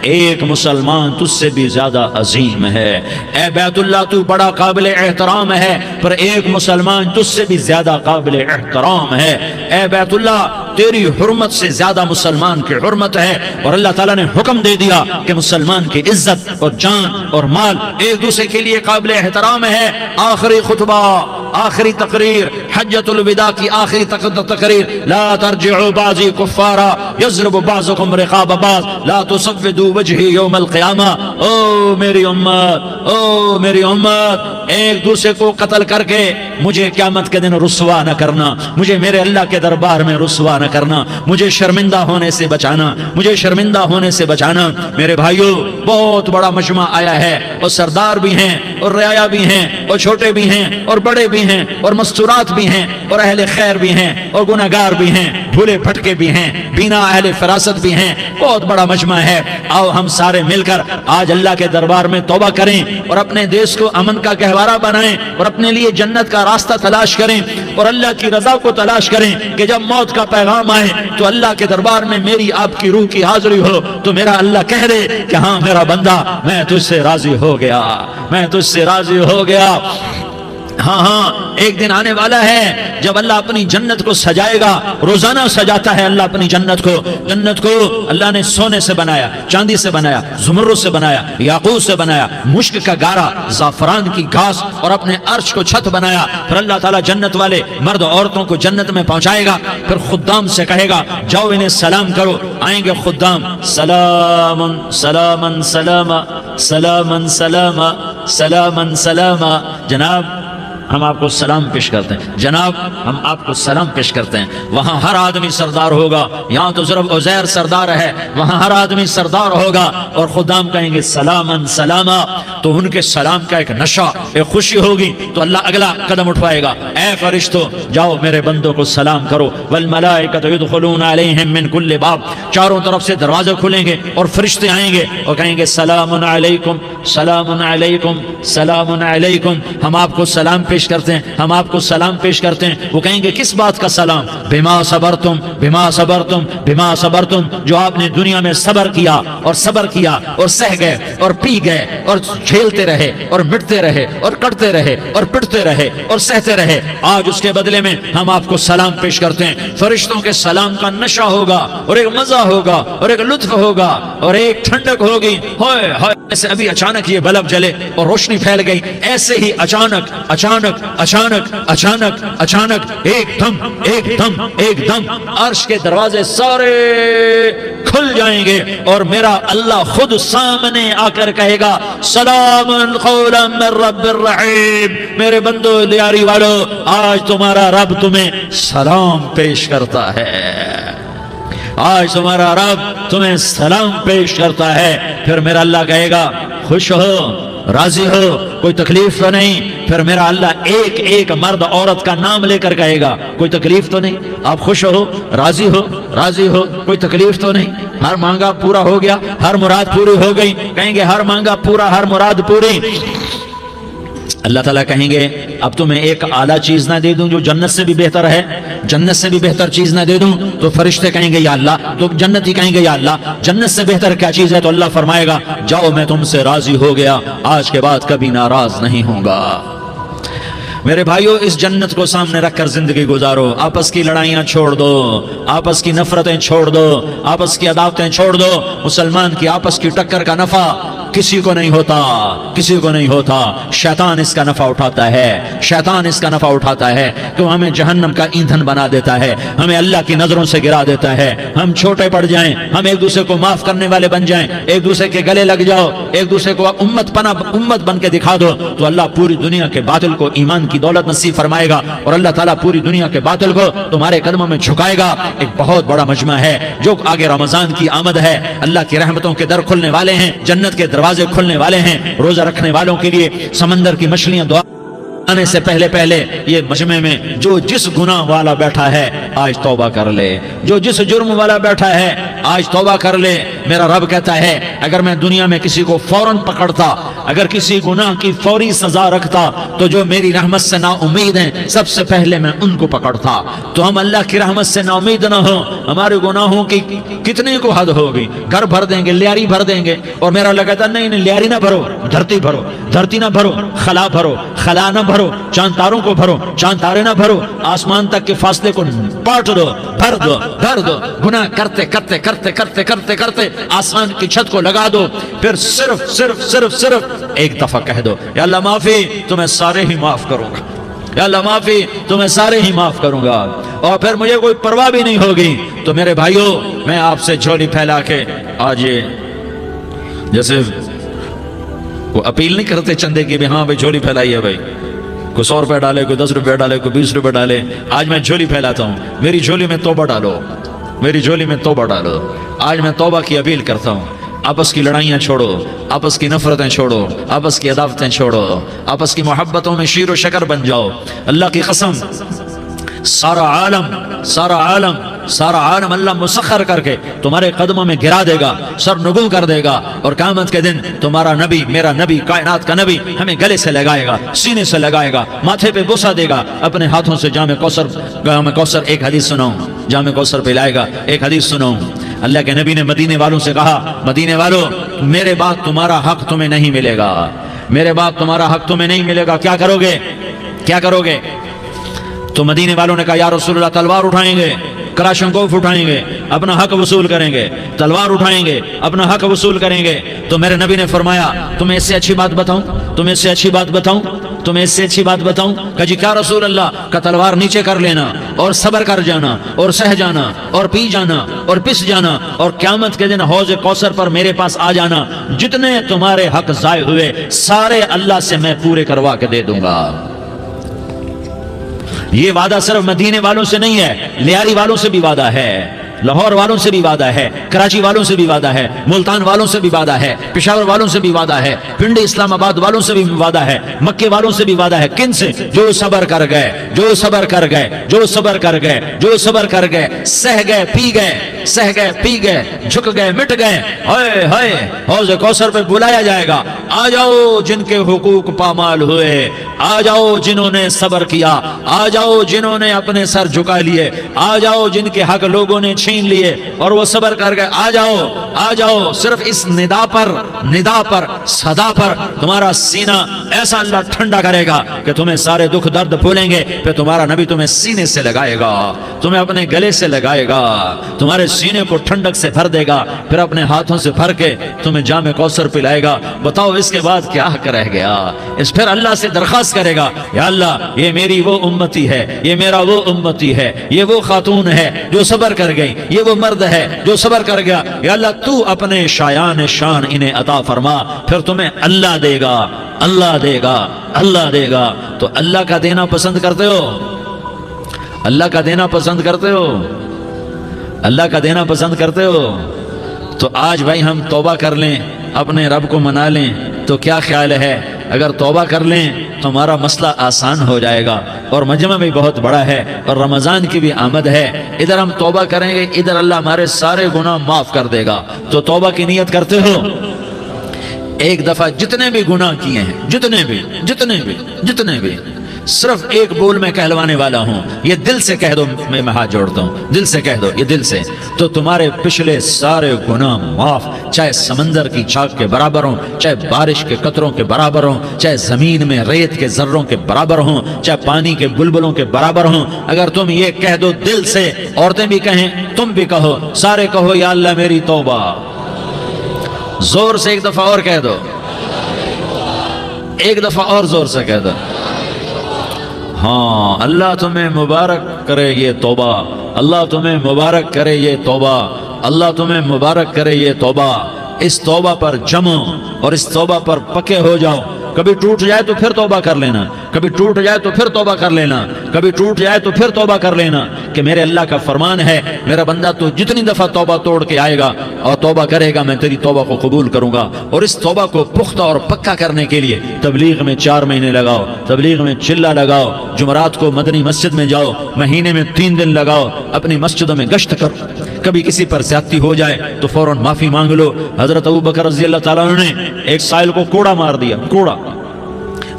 ایک مسلمان تجھ سے بھی زیادہ عظیم ہے، اے بیت اللہ تو بڑا قابل احترام ہے، پر ایک مسلمان تجھ سے بھی زیادہ قابل احترام ہے، اے بیت اللہ تیری حرمت سے زیادہ مسلمان کی حرمت ہے۔ اور اللہ تعالیٰ نے حکم دے دیا کہ مسلمان کی عزت اور جان اور مال ایک دوسرے کے لیے قابل احترام ہے۔ آخری خطبہ، آخری تقریر، حجۃ الوداع کی آخری تقریر، لا ترجعوا بعضی کفارا یضرب بعضکم رقاب بعض لا تصودوا وجہی یوم القیامہ۔ او میری امت، او میری امت، ایک دوسرے کو قتل کر کے مجھے قیامت کے دن رسوا نہ کرنا، مجھے میرے اللہ کے دربار میں رسوا نہ کرنا، مجھے شرمندہ ہونے سے بچانا، مجھے شرمندہ ہونے سے بچانا۔ میرے بھائیو، بہت بڑا مجمع آیا ہے، اور سردار بھی ہیں اور رعایا بھی ہیں اور چھوٹے بھی ہیں اور بڑے بھی ہیں اور مستورات بھی ہیں اور اہل خیر بھی ہیں اور گناہگار بھی ہیں۔ بھولے بھٹکے بھی ہیں، بینا اہل فراست بھی ہیں، بہت بڑا مجمع ہے۔ آؤ ہم سارے مل کر آج اللہ کے دربار میں توبہ کریں اور اپنے دیش کو امن کا گہوارہ بنائیں اور اپنے لیے جنت کا راستہ تلاش کریں اور اللہ کی رضا کو تلاش کریں کہ جب موت کا پیغام آئے تو اللہ کے دربار میں میری آپ کی روح کی حاضری ہو تو میرا اللہ کہہ دے کہ ہاں میرا بندہ میں تجھ سے راضی ہو گیا، میں تجھ سے راضی ہو گیا۔ ہاں ہاں ایک دن آنے والا ہے جب اللہ اپنی جنت کو سجائے گا، روزانہ سجاتا ہے اللہ اپنی جنت کو۔ جنت کو اللہ نے سونے سے بنایا، چاندی سے بنایا، زمرد سے بنایا، یاقوت سے بنایا، مشک کا گارا، زعفران کی گھاس اور اپنے عرش کو چھت بنایا۔ پھر اللہ تعالیٰ جنت والے مرد عورتوں کو جنت میں پہنچائے گا، پھر خدام سے کہے گا جاؤ انہیں سلام کرو۔ آئیں گے خدام، سلام سلام سلام سلام سلام سلام سلام، جناب ہم آپ کو سلام پیش کرتے ہیں، جناب ہم آپ کو سلام پیش کرتے ہیں۔ وہاں ہر آدمی سردار ہوگا، یہاں تو صرف عزیر سردار ہے، وہاں ہر آدمی سردار ہوگا اور خدام کہیں گے سلامن سلاما، تو ان کے سلام کا ایک نشہ، ایک خوشی ہوگی، تو اللہ اگلا قدم اٹھوائے گا، اے فرشتو جاؤ میرے بندوں کو سلام کرو۔ والملائکۃ یدخلون علیہم من کل باب، چاروں طرف سے دروازے کھلیں گے اور فرشتے آئیں گے اور کہیں گے سلام علیکم سلام علیکم سلام علیکم، ہم آپ کو سلام پیش کرتے ہیں، ہم آپ کو سلام پیش کرتے ہیں۔ وہ کہیں گے کس بات کا سلام؟ بما صبرتم بما صبرتم بما صبرتم، جو آپ نے دنیا میں صبر کیا اور صبر کیا اور سہ گئے اور پی گئے اور جھیلتے رہے اور مٹتے رہے اور کٹتے رہے اور پٹتے رہے اور سہتے رہے، آج اس کے بدلے میں ہم آپ کو سلام پیش کرتے ہیں۔ فرشتوں کے سلام کا نشہ ہوگا اور ایک مزہ ہوگا اور ایک لطف ہوگا اور ایک ٹھنڈک ہوگی۔ ہوئے ہوئے، ایسے ابھی اچانک یہ بلب جلے اور روشنی پھیل گئی، ایسے ہی اچانک اچانک اچانک اچانک اچانک ایک دم ایک دم ایک دم عرش کے دروازے سارے کھل جائیں گے اور میرا اللہ خود سامنے آ کر کہے گا سلام قولا من رب الرحیم، میرے بندو لیاری والو آج تمہارا رب تمہیں سلام پیش کرتا ہے، آج تمہارا رب تمہیں سلام پیش کرتا ہے۔ پھر میرا اللہ کہے گا خوش ہو، راضی ہو، کوئی تکلیف تو نہیں؟ پھر میرا اللہ ایک ایک مرد عورت کا نام لے کر کہے گا کوئی تکلیف تو نہیں؟ آپ خوش ہو، راضی ہو، راضی ہو، کوئی تکلیف تو نہیں؟ ہر مانگا پورا ہو گیا، ہر مراد پوری ہو گئی؟ کہیں گے ہر مانگا پورا، ہر مراد پوری۔ اللہ تعالیٰ کہیں گے اب تمہیں ایک اعلیٰ چیز نہ دے دوں جو جنت سے بھی بہتر ہے؟ جنت سے بھی بہتر چیز نہ دے دوں؟ تو فرشتے کہیں گے یا اللہ، تو جنتی کہیں گے یا اللہ جنت سے بہتر کیا چیز ہے؟ تو اللہ فرمائے گا جاؤ میں تم سے راضی ہو گیا، آج کے بعد کبھی ناراض نہیں ہوں گا۔ میرے بھائیو اس جنت کو سامنے رکھ کر زندگی گزارو، آپس کی لڑائیاں چھوڑ دو، آپس کی نفرتیں چھوڑ دو، آپس کی عداوتیں چھوڑ دو۔ مسلمان کی آپس کی ٹکر کا نفع کسی کو نہیں ہوتا، کسی کو نہیں ہوتا، شیطان اس کا نفع اٹھاتا ہے، شیطان اس کا نفع اٹھاتا ہے کہ وہ ہمیں جہنم کا ایندھن بنا دیتا ہے، ہمیں اللہ کی نظروں سے گرا دیتا ہے، ہم چھوٹے پڑ جائیں، ہم ایک دوسرے کو معاف کرنے والے بن جائیں، ایک دوسرے کے گلے لگ جاؤ، ایک دوسرے کو امت بن کے دکھا دو، تو اللہ پوری دنیا کے باطل کو ایمان کی دولت نصیب فرمائے گا اور اللہ تعالیٰ پوری دنیا کے باطل کو تمہارے قدموں میں جھکائے گا۔ ایک بہت بڑا مجمع ہے جو آگے رمضان کی آمد ہے، اللہ کی رحمتوں کے در کھلنے والے ہیں، جنت کے دروازے کھلنے والے ہیں، روزہ رکھنے والوں کے لیے سمندر کی مچھلیاں دعا آنے سے پہلے پہلے یہ مجمع میں جو جس گناہ والا بیٹھا ہے آج توبہ کر لے، جو جس جرم والا بیٹھا ہے آج توبہ کر لے۔ میرا رب کہتا ہے اگر میں دنیا میں کسی کو فوراً پکڑتا، اگر کسی گناہ کی فوری سزا رکھتا تو جو میری رحمت سے نا امید ہیں سب سے پہلے میں ان کو پکڑتا۔ تو ہم اللہ کی رحمت سے نا امید نہ ہو، ہمارے گناہوں کی کتنے کو حد ہوگی، گھر بھر دیں گے، لیاری بھر دیں گے، اور میرا اللہ کہتا نہیں نہیں لیاری نہ بھرو، دھرتی بھرو، دھرتی نہ بھرو، خلا بھرو، خلا نہ بھرو، چاند تاروں کو بھرو، چاند تارے نہ بھرو، آسمان تک کے فاصلے کو پاٹ دو، بھر دو، بھر دو، گناہ کرتے کرتے کرتے کرتے کرتے کرتے آسمان کی چھت کو لگا دو، پھر صرف صرف صرف صرف ایک دفعہ کہہ دو یا اللہ معافی، تمہیں سارے ہی معاف کروں گا، یا اللہ معافی، تمہیں سارے ہی معاف کروں گا، اور پھر مجھے کوئی پرواہ بھی نہیں ہوگی۔ تو میرے بھائیو میں آپ سے جھولی پھیلا کے آج یہ جیسے وہ اپیل نہیں کرتے چندے کی بھی ہاں بھائی جھولی پھیلائیے بھائی، کوئی 100 روپے ڈالے، کوئی 10 روپے ڈالے، کوئی 20 روپے ڈالے، آج میں جھولی پھیلاتا ہوں، میری جھولی میں توبہ ڈالو، میری جھولی میں توبہ ڈالو۔ آج میں توبہ کی اپیل کرتا ہوں، آپس کی لڑائیاں چھوڑو، آپس کی نفرتیں چھوڑو، آپس کی عداوتیں چھوڑو، آپس کی محبتوں میں شیر و شکر بن جاؤ۔ اللہ کی قسم سارا عالم سارا عالم اللہ مسخر کر کے تمہارے قدموں میں گرا دے گا، سر نگو کر دے گا، اور قیامت کے دن تمہارا نبی، میرا نبی، کائنات کا نبی ہمیں گلے سے لگائے گا، سینے سے لگائے گا، ماتھے پہ بوسہ دے گا، اپنے ہاتھوں سے جام کوثر ایک حدیث سناؤں، جام کوثر پلائے گا، ایک حدیث سناؤں۔ اللہ کے نبی نے مدینے والوں سے کہا، مدینے والوں میرے بعد تمہارا حق تمہیں نہیں ملے گا، میرے بعد تمہارا حق تمہیں نہیں ملے گا، کیا کرو گے؟ کیا کرو گے؟ تو مدینے والوں نے کہا یا رسول اللہ تلوار اٹھائیں گے، کراشنکوف اٹھائیں گے، اپنا حق وصول کریں گے، تلوار اٹھائیں گے، اپنا حق وصول کریں گے۔ تو میرے نبی نے فرمایا تمہیں اس سے اچھی بات بتاؤں، تمہیں اس سے اچھی بات بتاؤں، تمہیں اس سے اچھی بات بتاؤں؟ کہ جی کیا رسول اللہ؟ کا تلوار نیچے کر لینا اور صبر کر جانا اور سہ جانا اور پی جانا اور پس جانا اور قیامت کے دن حوض کوثر پر میرے پاس آ جانا، جتنے تمہارے حق ضائع ہوئے سارے اللہ سے میں پورے کروا کے دے دوں گا۔ یہ وعدہ صرف مدینے والوں سے نہیں ہے، لیاری والوں سے بھی وعدہ ہے، لاہور والوں سے بھی وعدہ ہے، کراچی والوں سے بھی وعدہ ہے، ملتان والوں سے بھی وعدہ ہے، پشاور والوں سے بھی وعدہ ہے، پنڈی اسلام آباد والوں سے بھی وعدہ ہے، مکے والوں سے بھی وعدہ ہے۔ کن سے؟ جو صبر کر گئے، جو صبر کر گئے، جو صبر کر گئے، جو صبر کر گئے، سہ گئے پی گئے، سہ گئے پی گئے، جھک گئے مٹ گئے، ہائے ہائے حوض کوثر پہ بلایا جائے گا، آ جاؤ جن کے حقوق پامال ہوئے، آ جاؤ جنہوں نے صبر کیا، آ جاؤ جنہوں نے اپنے سر جھکا لیے، آ جاؤ جن کے حق لوگوں نے چھین لیے اور وہ صبر کر گئے، آ جاؤ آ جاؤ۔ صرف اس ندا پر صدا پر تمہارا سینہ ایسا اللہ ٹھنڈا کرے گا کہ تمہیں سارے دکھ درد بھولیں گے، پھر تمہارا نبی تمہیں سینے سے لگائے گا، تمہیں اپنے گلے سے لگائے گا، تمہارے سینے کو ٹھنڈک سے بھر دے گا، پھر اپنے ہاتھوں سے بھر کے تمہیں جام کوثر پلائے گا۔ بتاؤ اس کے بعد کیا حق رہ گیا؟ اس پھر اللہ سے درخواست کرے گا، یا اللہ یہ میری وہ امتی ہے، یہ میرا وہ امتی ہے، یہ وہ خاتون ہے جو صبر کر گئی، یہ وہ مرد ہے جو صبر کر گیا، یا اللہ تو اپنے شایان شان انہیں عطا فرما، پھر تمہیں اللہ دے گا، اللہ دے گا، اللہ دے گا۔ تو اللہ کا دینا پسند کرتے ہو؟ اللہ کا دینا پسند کرتے ہو؟ اللہ کا دینا پسند کرتے ہو؟ تو آج بھائی ہم توبہ کر لیں، اپنے رب کو منا لیں، تو کیا خیال ہے اگر توبہ کر لیں تو ہمارا مسئلہ آسان ہو جائے گا، اور مجمع بھی بہت بڑا ہے اور رمضان کی بھی آمد ہے، ادھر ہم توبہ کریں گے، ادھر اللہ ہمارے سارے گناہ معاف کر دے گا۔ تو توبہ کی نیت کرتے ہو؟ ایک دفعہ جتنے بھی گناہ کیے ہیں، جتنے بھی صرف ایک بول میں کہلوانے والا ہوں، یہ دل سے کہہ دو، میں ہاتھ جوڑتا ہوں، دل سے کہہ دو، یہ دل سے، تو تمہارے پچھلے سارے گناہ معاف، چاہے سمندر کی جھاگ کے برابر ہوں، چاہے بارش کے قطروں کے برابر ہوں، چاہے زمین میں ریت کے ذروں کے برابر ہوں، چاہے پانی کے بلبلوں کے برابر ہوں۔ اگر تم یہ کہہ دو دل سے، عورتیں بھی کہیں، تم بھی کہو، سارے کہو یا اللہ میری توبہ، زور سے ایک دفعہ اور کہہ دو، ایک دفعہ اور زور سے کہہ دو۔ ہاں، اللہ تمہیں مبارک کرے یہ توبہ، اللہ تمہیں مبارک کرے یہ توبہ، اللہ تمہیں مبارک کرے یہ توبہ۔ اس توبہ پر جمو اور اس توبہ پر پکے ہو جاؤ۔ کبھی ٹوٹ جائے تو پھر توبہ کر لینا، کبھی ٹوٹ جائے تو پھر توبہ کر لینا، کبھی ٹوٹ جائے تو پھر توبہ کر لینا، کہ میرے اللہ کا فرمان ہے، میرا بندہ تو جتنی دفعہ توبہ توڑ کے آئے گا اور توبہ کرے گا میں تیری توبہ کو قبول کروں گا۔ اور اس توبہ کو پختہ اور پکا کرنے کے لیے تبلیغ میں 4 مہینے لگاؤ، تبلیغ میں چلہ لگاؤ، جمعرات کو مدنی مسجد میں جاؤ، مہینے میں 3 دن لگاؤ، اپنی مسجدوں میں گشت کرو، کبھی کسی پر زیادتی ہو جائے تو فوراً معافی مانگ لو۔ حضرت ابوبکر رضی اللہ تعالیٰ عنہ نے ایک سائل کو کوڑا مار دیا، کوڑا،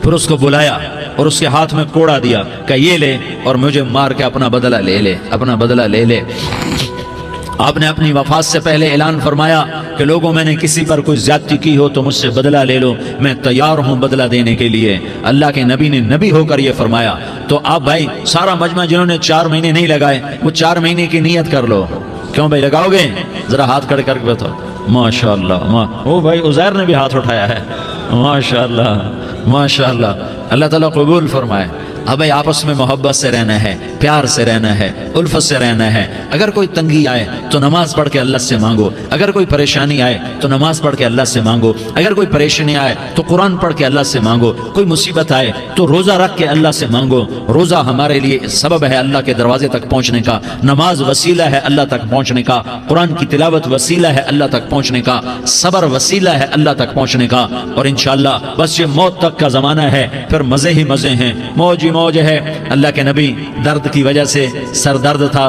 پھر اس کو بلایا اور اس کے ہاتھ میں کوڑا دیا کہ یہ لے اور مجھے مار کے اپنا بدلہ لے لے، اپنا بدلہ لے لے۔ آپ نے اپنی وفات سے پہلے اعلان فرمایا کہ لوگوں میں نے کسی پر کوئی زیادتی کی ہو تو مجھ سے بدلہ لے لو، میں تیار ہوں بدلہ دینے کے لیے۔ اللہ کے نبی نے نبی ہو کر یہ فرمایا۔ تو آپ بھائی سارا مجمع جنہوں نے 4 مہینے نہیں لگائے وہ 4 مہینے کی نیت کر لو۔ کیوں بھائی لگاؤ گے؟ ذرا ہاتھ کھڑے کر کے بتاؤ۔ ماشاءاللہ، وہ بھائی عزیر نے بھی ہاتھ اٹھایا ہے، ماشاءاللہ ماشاءاللہ، اللہ تعالیٰ قبول فرمائے۔ اب بھائی آپس میں محبت سے رہنا ہے، پیار سے رہنا ہے، الفت سے رہنا ہے۔ اگر کوئی تنگی آئے تو نماز پڑھ کے اللہ سے مانگو، اگر کوئی پریشانی آئے تو نماز پڑھ کے اللہ سے مانگو، اگر کوئی پریشانی آئے تو قرآن پڑھ کے اللہ سے مانگو، کوئی مصیبت آئے تو روزہ رکھ کے اللہ سے مانگو۔ روزہ ہمارے لیے سبب ہے اللہ کے دروازے تک پہنچنے کا، نماز وسیلہ ہے اللہ تک پہنچنے کا، قرآن کی تلاوت وسیلہ ہے اللہ تک پہنچنے کا، صبر وسیلہ ہے اللہ تک پہنچنے کا۔ اور انشاءاللہ بس یہ موت تک کا زمانہ ہے، پھر مزے ہی مزے ہیں، موج ہی موج ہے۔ اللہ کے نبی درد کی وجہ سے، سر درد تھا،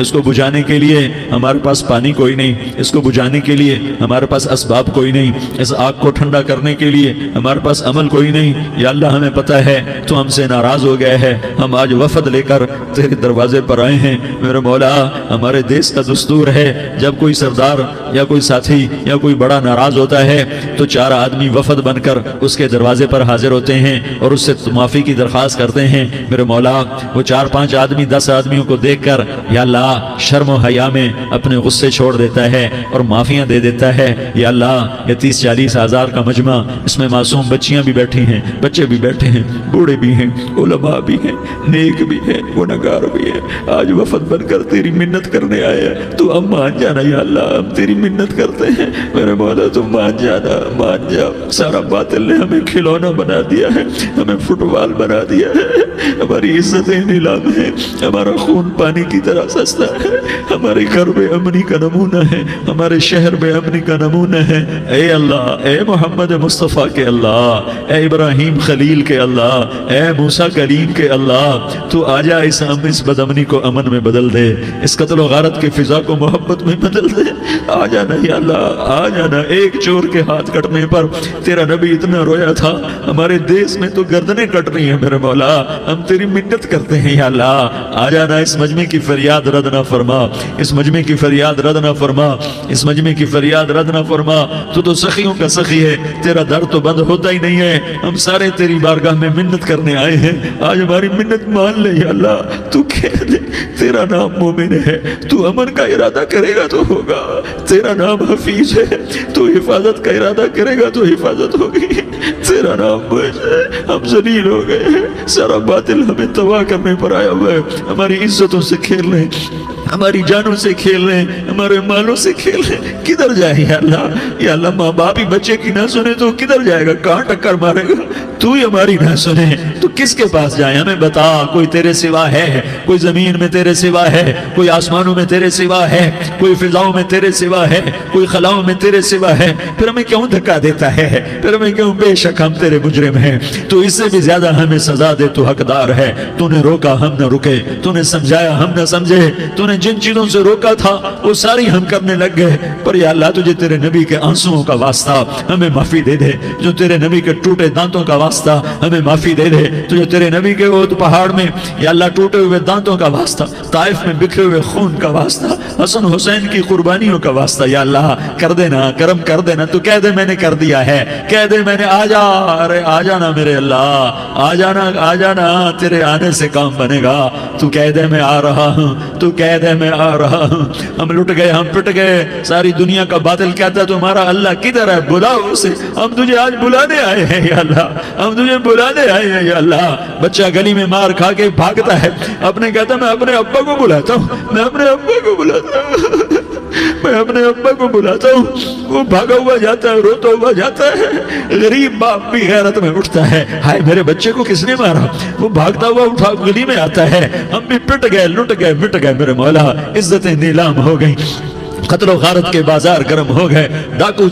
اس کو بجھانے کے لیے ہمارے پاس پانی کوئی نہیں، اس کو بجھانے کے لیے ہمارے پاس اسباب کوئی نہیں، اس آگ کو ٹھنڈا کرنے کے لیے ہمارے پاس عمل کوئی نہیں۔ یا اللہ ہمیں پتہ ہے تو ہم سے ناراض ہو گئے ہے، ہم آج وفد لے کر تیرے دروازے پر آئے ہیں میرے مولا۔ ہمارے دیس کا دستور ہے جب کوئی سردار یا کوئی ساتھی یا کوئی بڑا ناراض ہوتا ہے تو 4 آدمی وفد بن کر اس کے دروازے پر حاضر ہوتے ہیں اور اس سے معافی کی درخواست کرتے ہیں میرے مولا۔ وہ 4-5 آدمی 10 آدمیوں کو دیکھ کر یا اللہ شرم و حیا میں اپنے غصے چھوڑ دیتا ہے اور معافیاں دے دیتا ہے۔ یا اللہ یہ 30-40 ہزار کا مجمع، اس میں معصوم بچیاں بھی بیٹھی ہیں، بچے بھی بیٹھے ہیں، بوڑھے بھی ہیں، علماء بھی ہیں، نیک بھی ہیں، گنہگار بھی ہیں، آج وفد بن کر تیری منت کرنے آئے ہیں، تو اب مان جانا یا اللہ، ہم تیری منت کرتے ہیں میرے مولا، تو مان جانا، مان جا۔ سارا باطل نے ہمیں کھلونا بنا دیا ہے، ہمیں فٹ بال بنا دیا ہے، ہماری عزتیں نیلام ہیں، ہمارا خون پانی کی طرح سستا ہے، ہمارے گھر بے امنی کا نمونہ ہے، ہمارے شہر بے امنی کا نمونہ ہے۔ اے اللہ، اے محمد مصطفیٰ کے اللہ، اے ابراہیم خلیل کے اللہ، اے موسیٰ کلیم کے اللہ، تو آجا اس بد امنی کو امن میں بدل دے، اس قتل و غارت کی فضا کو محبت میں بدل دے۔ آ جانا یا اللہ، آ جانا۔ ایک چور کے ہاتھ کٹنے پر تیرا نبی اتنا رویا تھا، ہمارے دیس میں تو گردنیں کٹ رہی ہیں میرے مولا، ہم تیری منت کرتے ہیں یا اللہ، آ جانا۔ اس مجمع کی فریاد رد نہ فرما، اس مجمع کی فریاد رد نہ فرما، اس مجمع کی فریاد رد نہ فرما۔ تو سخیوں کا سخی ہے، تیرا در تو بند ہوتا ہی نہیں ہے، ہم سارے تیری بارگاہ میں منت کرنے آئے ہیں، آج ہماری منت مان لے یا اللہ۔ تو کہہ دے تیرا نام مومن ہے، تو امن کا ارادہ کرے گا تو ہوگا، تیرا نام حفیظ ہے، تو حفاظت کا ارادہ کرے گا تو حفاظت ہوگی، تیرا نام موج ہے۔ ہم ذلیل ہو گئے ہیں، سارا باطل ہمیں تباہ کرنے پر آیا ہوا ہے، ہماری عزتوں سے کھیل رہے ہیں، ہماری جانوں سے کھیل رہے ہیں، ہمارے مالوں سے کھیل رہے ہیں۔ کدھر جائے یا اللہ؟ یا اللہ ماں باپ ہی بچے کی نہ سنے تو کدھر جائے گا؟ کہاں ٹکر مارے گا؟ تو ہی ہماری نہ سنے تو کس کے پاس جائیں؟ ہمیں بتا، کوئی تیرے سوا ہے؟ کوئی زمین میں تیرے سوا ہے؟ کوئی آسمانوں میں تیرے سوا ہے؟ کوئی فضاؤں میں تیرے سوا ہے؟ کوئی خلاؤں میں تیرے سوا ہے؟ پھر ہمیں کیوں دھکا دیتا ہے؟ پھر ہمیں کیوں؟ بے شک ہم تیرے مجرم ہیں، تو اس سے بھی زیادہ ہمیں سزا دے، تو حقدار ہے۔ تو نے روکا ہم نہ رکے، تو نے سمجھایا ہم نہ سمجھے، تو نے جن چیزوں سے روکا تھا وہ ساری ہم کرنے لگ گئے، پر یا اللہ تجھے تیرے نبی کے آنسوؤں کا واسطہ ہمیں معافی دے دے، جو تیرے نبی کے ٹوٹے دانتوں کا واسطہ ہمیں معافی دے دے، تجھے تیرے نبی کے وہ پہاڑ میں یا اللہ ٹوٹے ہوئے دانتوں کا واسطہ، طائف میں بکھرے ہوئے خون کا واسطہ، حسن حسین کی قربانیوں کا واسطہ، یا اللہ کر دینا، کرم کر دینا۔ تو کہہ دے میں نے کر دیا ہے، کہہ دے میں نے، آ جا، ارے آ جانا میرے اللہ، آ جانا، آ جانا، تیرے آنے سے کام بنے گا۔ تو کہہ دے میں آ رہا ہوں، تو کہہ دے میں آ رہا ہوں۔ ہم لٹ گئے، ہم پٹ گئے، ساری دنیا کا باطل کہتا ہے تمہارا اللہ کدھر ہے؟ بلاؤ اسے، ہم تجھے آج بلانے آئے ہیں یا اللہ، ہم تجھے بلانے آئے ہیں یا اللہ۔ بچہ گلی میں مار کھا کے بھاگتا ہے، اپنے کہتا میں اپنے ابا کو بلاتا ہوں، میں اپنے ابا کو بلاتا ہوں، میں اپنے ابا کو بلاتا ہوں، وہ بھاگا ہوا جاتا ہے، روتا ہوا جاتا ہے۔ غریب باپ بھی غیرت میں اٹھتا ہے، ہائے میرے بچے کو کس نے مارا؟ وہ بھاگتا ہوا اٹھا گلی میں آتا ہے۔ ہم بھی پٹ گئے، لٹ گئے، مٹ گئے میرے مولا، عزتیں نیلام ہو گئیں، قتل و غارت کے بازار گرم ہو گئے، ڈاکو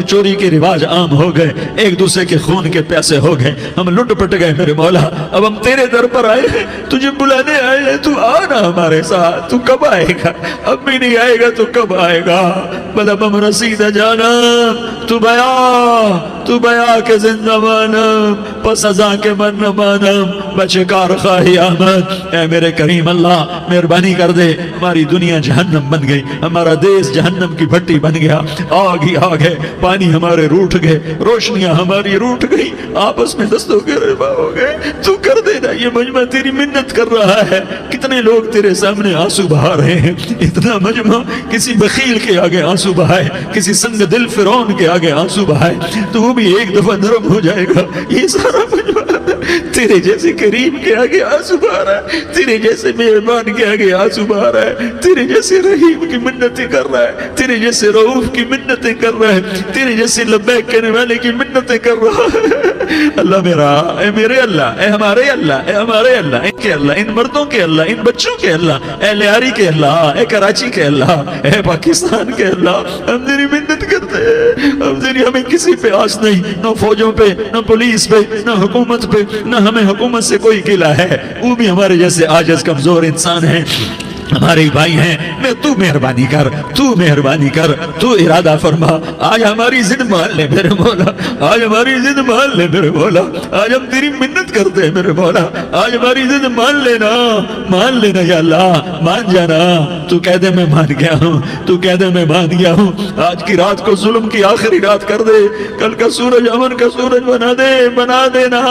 چوری کے رواج عام ہو گئے، ایک دوسرے کے خون کے پیسے ہو گئے، ہم لٹ پٹ گئے میرے مولا۔ اب ہم تیرے در پر آئے ہیں، تجھے بلانے آئے ہیں، تو آنا ہمارے ساتھ۔ تو کب آئے گا؟ اب بھی نہیں آئے گا تو کب آئے گا؟ بلبم رسید جانم تو بیا کے زندہ مانم، پس ازاں کے من مانم، بچے کار خواہی آمد۔ اے میرے کریم اللہ مہربانی کر دے، ہماری دنیا جہنم بن گئی، ہمارا دیس جہنم کی بھٹی بن گیا، آگ ہی آگ ہے، پانی ہمارے روٹ گئے، روشنیاں ہماری روٹ گئی، آپس میں دستوں کے ربا ہو گئے۔ تو کر دینا، یہ مجمع تیری منت کر رہا ہے۔ کتنے لوگ تیرے سامنے آنسو بہا رہے ہیں، اتنا مجمع کسی بخیل کے آگے آنسو بہائے، کسی سنگ دل فرعون کے آگے آنسو بہائے تو وہ بھی ایک دفعہ نرم ہو جائے گا۔ یہ سارا مجمع تیرے جیسے کریم کے آگے آنسو بہا رہا ہے، تیرے جیسے مہربان کے آگے آنسو بہا رہا ہے، تیرے جیسے رحیم کی منتیں کر رہا ہے، تیرے جیسے رؤوف کی منتیں کر رہا ہے، تیرے جیسے لبیک کہنے والے کی منتیں کر رہا ہے۔ اللہ میرا، اے میرے اللہ، اے ہمارے اللہ، اے ہمارے اللہ، ان کے اللہ، ان مردوں کے اللہ، ان بچوں کے اللہ، اے لیاری کے اللہ، اے کراچی کے اللہ، اے پاکستان کے اللہ، ہم تیری منت کرتے ہیں، ہم تیری، ہمیں کسی پہ آس نہیں، نہ فوجوں پہ، نہ پولیس پہ، نہ حکومت پہ، نہ ہمیں حکومت سے کوئی گلہ ہے، وہ بھی ہمارے جیسے عاجز کمزور انسان ہیں۔ ہمارے بھائی ہیں، میں تو مہربانی کر، تو مہربانی کر، تو ارادہ فرما، آج ہماری ضد مان لے میرے مولا، آج ہماری ضد مان لے میرے مولا، آج ہم تیری منت کرتے ہیں میرے مولا، آج ہماری ضد مان لینا یا اللہ، مان جانا، تو کہہ دے میں مان گیا ہوں، تو کہہ دے میں مان گیا ہوں، آج کی رات کو ظلم کی آخری رات کر دے، کل کا سورج امن کا سورج بنا دینا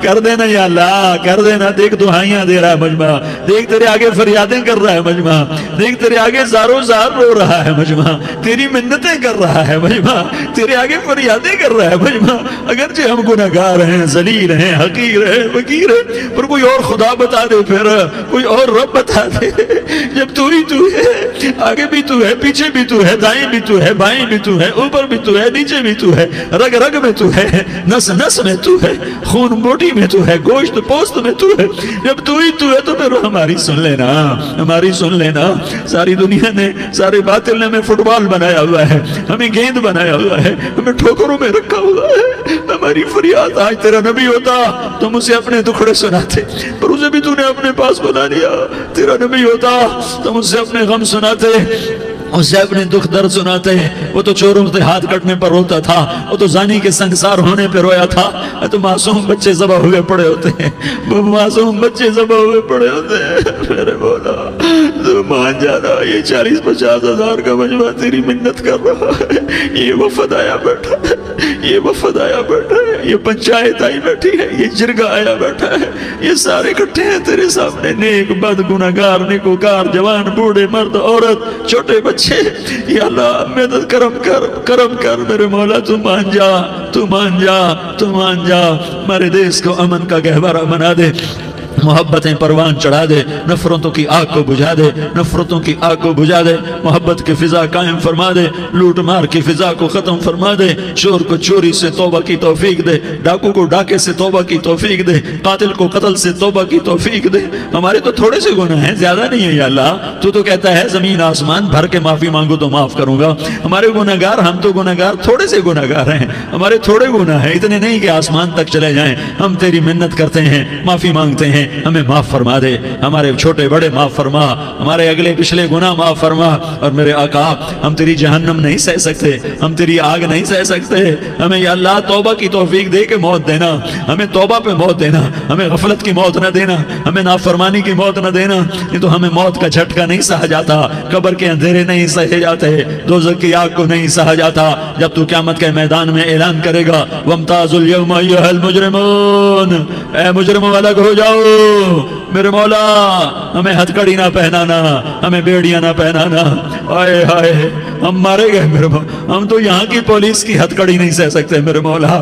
کر دینا یا اللہ، کر دینا۔ دیکھ دعائیاں دے رہا ہے مجمع، دیکھ تیرے آگے فریادیں کر رہا ہے مجمع، دیکھ تیرے آگے زارو زار رو رہا ہے مجمع، تیری منتیں کر رہا ہے مجمع، تیرے آگے فریادیں کر رہا ہے مجمع۔ اگرچہ ہم گناہگار ہیں، ذلیل ہیں، حقیر ہیں، فقیر ہیں، پر کوئی اور خدا بتا دے، پھر کوئی اور رب بتا دے، جب تو ہی تو ہے، آگے بھی تو ہے، پیچھے بھی تو ہے، دائیں بھی تو ہے، بائیں بھی تو ہے، اوپر بھی تو ہے، نیچے بھی تو ہے، رگ رگ میں تو ہے، نس نس میں تو ہے، خون بوٹی میں تو ہے، گوشت پوست میں تو ہے، جب تو ہی تو ہے تو پھر ہماری سن لینا، ہماری سن لینا۔ ساری دنیا نے، سارے باطل نے ہمیں فٹ بال بنایا ہوا ہے، ہمیں گیند بنایا ہوا ہے، ہمیں ٹھوکروں میں رکھا ہوا ہے۔ ہماری فریاد، آج تیرا نبی ہوتا تم اسے اپنے دکھڑے سناتے، پر اسے بھی تو نے اپنے پاس بنا لیا۔ تیرا نبی ہوتا تم اسے اپنے غم سناتے، اسے اپنے دکھ درد سناتے۔ وہ تو چوروں سے ہاتھ کٹنے پر روتا تھا، وہ تو زانی کے سنگسار ہونے پہ رویا تھا، تو معصوم بچے ذبح ہوئے پڑے ہوتے ہیں، وہ معصوم بچے ذبح ہوئے پڑے ہوتے ہیں۔ میرے مولا تو مان جانا، یہ 40-50 ہزار کا مجمع تیری منت کر رہا ہے، یہ وفد آیا بیٹھا ہے، یہ وفد آیا بیٹھا ہے، یہ پنچایت آئی بیٹھی ہے، یہ جرگہ آیا بیٹھا ہے، یہ سارے اکٹھے ہیں تیرے سامنے، نیک بد گناہگار نیکوکار، جوان بوڑھے مرد عورت چھوٹے بچے۔ یا اللہ مدد کرم کر میرے مولا، تو مان جا، تو مان جا، تو مان جا، ہمارے دیس کو امن کا گہوارہ بنا دے، محبتیں پروان چڑھا دے، نفرتوں کی آگ کو بجھا دے، نفرتوں کی آگ کو بجھا دے، محبت کی فضا قائم فرما دے، لوٹ مار کی فضا کو ختم فرما دے، چور کو چوری سے توبہ کی توفیق دے، ڈاکو کو ڈاکے سے توبہ کی توفیق دے، قاتل کو قتل سے توبہ کی توفیق دے۔ ہمارے تو تھوڑے سے گناہ ہیں، زیادہ نہیں ہے یا اللہ، تو کہتا ہے زمین آسمان بھر کے معافی مانگو تو معاف کروں گا۔ ہمارے گناہگار، ہم تو گناہگار تھوڑے سے گناہگار ہیں، ہمارے تھوڑے گناہ ہیں، اتنے نہیں کہ آسمان تک چلے جائیں۔ ہم تیری منت کرتے ہیں، معافی مانگتے ہیں، ہمیں معاف فرما دے، ہمارے چھوٹے بڑے معاف فرما، ہمارے اگلے پچھلے گناہ معاف فرما۔ اور میرے آقا، ہم تیری جہنم نہیں سہ سکتے، ہم تیری آگ نہیں سہ سکتے، ہمیں یا اللہ توبہ کی توفیق دے کے موت دینا، ہمیں توبہ پہ موت دینا، ہمیں غفلت کی موت نہ دینا، ہمیں نافرمانی کی موت نہ دینا، یہ تو ہمیں موت کا جھٹکا نہیں سہا جاتا، قبر کے اندھیرے نہیں سہے جاتے، دوزخ کی آگ کو نہیں سہا جاتا۔ جب تو قیامت کے میدان میں اعلان کرے گا وَامْتَازُوا الْيَوْمَ أَيُّهَا الْمُجْرِمُونَ، اے مجرموں الگ ہو جاؤ، میرے مولا ہمیں ہتھ کڑی نہ پہنانا، ہمیں بیڑیاں نہ پہنانا۔ آئے ہائے ہم مارے گئے میرے مولا، ہم تو یہاں کی پولیس کی ہتھ کڑی نہیں سہ سکتے میرے مولا،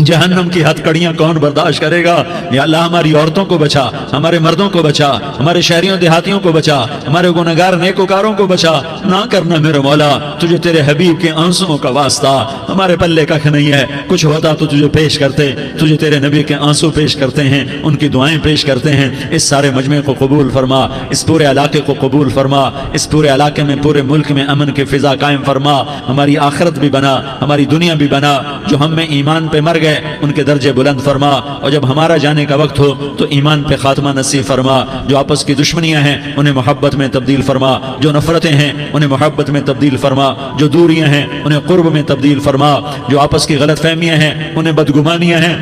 جہنم کی ہتھ کڑیاں کون برداشت کرے گا؟ یا اللہ ہماری عورتوں کو بچا، ہمارے مردوں کو بچا، ہمارے شہریوں دیہاتیوں کو بچا، ہمارے گنہگار نیکوکاروں کو بچا۔ نہ کرنا میرے مولا، تجھے تیرے حبیب کے آنسوؤں کا واسطہ، ہمارے پلے ککھ نہیں ہے، کچھ ہوتا تو تجھے پیش کرتے، تجھے تیرے نبی کے آنسو پیش کرتے ہیں، ان کی دعائیں پیش کرتے ہیں۔ اس سارے مجمع کو قبول فرما، اس پورے علاقے کو قبول فرما، اس پورے علاقے میں، پورے ملک میں امن کی فضا قائم فرما، ہماری آخرت بھی بنا، ہماری دنیا بھی بنا۔ جو ہم میں ایمان پہ مر گئے ان کے درجے بلند فرما، اور جب ہمارا جانے کا وقت ہو تو ایمان پہ خاتمہ نصیب فرما۔ جو آپس کی دشمنیاں ہیں انہیں محبت میں تبدیل فرما، جو نفرتیں ہیں انہیں محبت میں تبدیل فرما، جو دوریاں ہیں انہیں قرب میں تبدیل فرما، جو آپس کی غلط فہمیاں ہیں انہیں بدگمانیاں ہیں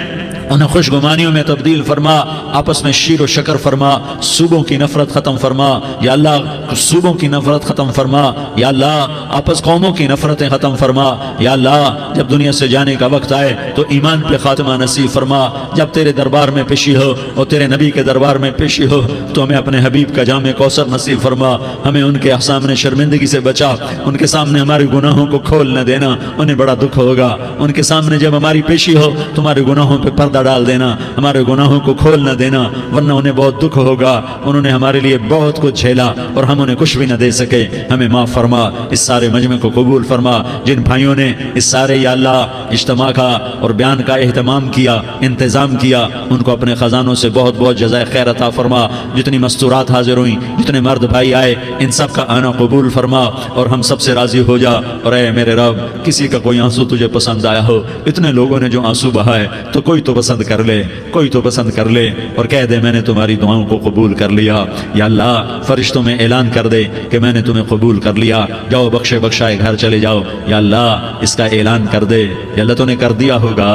انہیں خوش گمانیوں میں تبدیل فرما، آپس میں شیر و شکر فرما، صوبوں کی نفرت ختم فرما یا اللہ، صوبوں کی نفرت ختم فرما یا اللہ، آپس قوموں کی نفرتیں ختم فرما یا اللہ۔ جب دنیا سے جانے کا وقت آئے تو ایمان پہ خاتمہ نصیب فرما۔ جب تیرے دربار میں پیشی ہو اور تیرے نبی کے دربار میں پیشی ہو تو ہمیں اپنے حبیب کا جام کوثر نصیب فرما، ہمیں ان کے سامنے شرمندگی سے بچا، ان کے سامنے ہمارے گناہوں کو کھول نہ دینا، انہیں بڑا دکھ ہوگا۔ ان کے سامنے جب ہماری پیشی ہو تمہارے گناہوں پہ پردہ ڈال دینا، ہمارے گناہوں کو کھول نہ دینا، ورنہ انہیں بہت دکھ ہوگا، انہوں نے ہمارے لیے بہت کچھ جھیلا اور ہم انہیں کچھ بھی نہ دے سکے۔ ہمیں معاف فرما، اس سارے مجمع کو قبول فرما۔ جن بھائیوں نے اس سارے یا اللہ اجتماع کا اور بیان کا اہتمام کیا، انتظام کیا، ان کو اپنے خزانوں سے بہت بہت جزائے خیر عطا فرما۔ جتنی مستورات حاضر ہوئیں، جتنے مرد بھائی آئے، ان سب کا آنا قبول فرما اور ہم سب سے راضی ہو جا۔ اور اے میرے رب، کسی کا کوئی آنسو تجھے پسند آیا ہو، اتنے لوگوں نے جو آنسو بہائے تو کوئی تو پسند کر لے، کوئی تو پسند کر لے اور کہہ دے میں نے تمہاری دعاؤں کو قبول کر لیا۔ یا اللہ فرشتوں میں اعلان کر دے کہ میں نے تمہیں قبول کر لیا، جاؤ بخشے بخشائے گھر چلے جاؤ۔ یا اللہ اس کا اعلان کر دے، یا اللہ تو نے کر دیا ہوگا،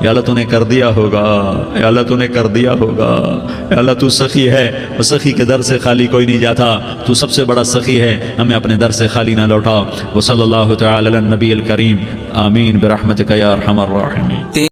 یا اللہ تو نے کر دیا ہوگا، یا اللہ تو نے کر دیا ہوگا۔ یا اللہ تو سخی ہے، اور سخی کے در سے خالی کوئی نہیں جاتا، تو سب سے بڑا سخی ہے، ہمیں اپنے در سے خالی نہ لوٹا۔ وصلی اللہ تعالی علی النبی الکریم، آمین برحمتک یا ارحم الراحمین۔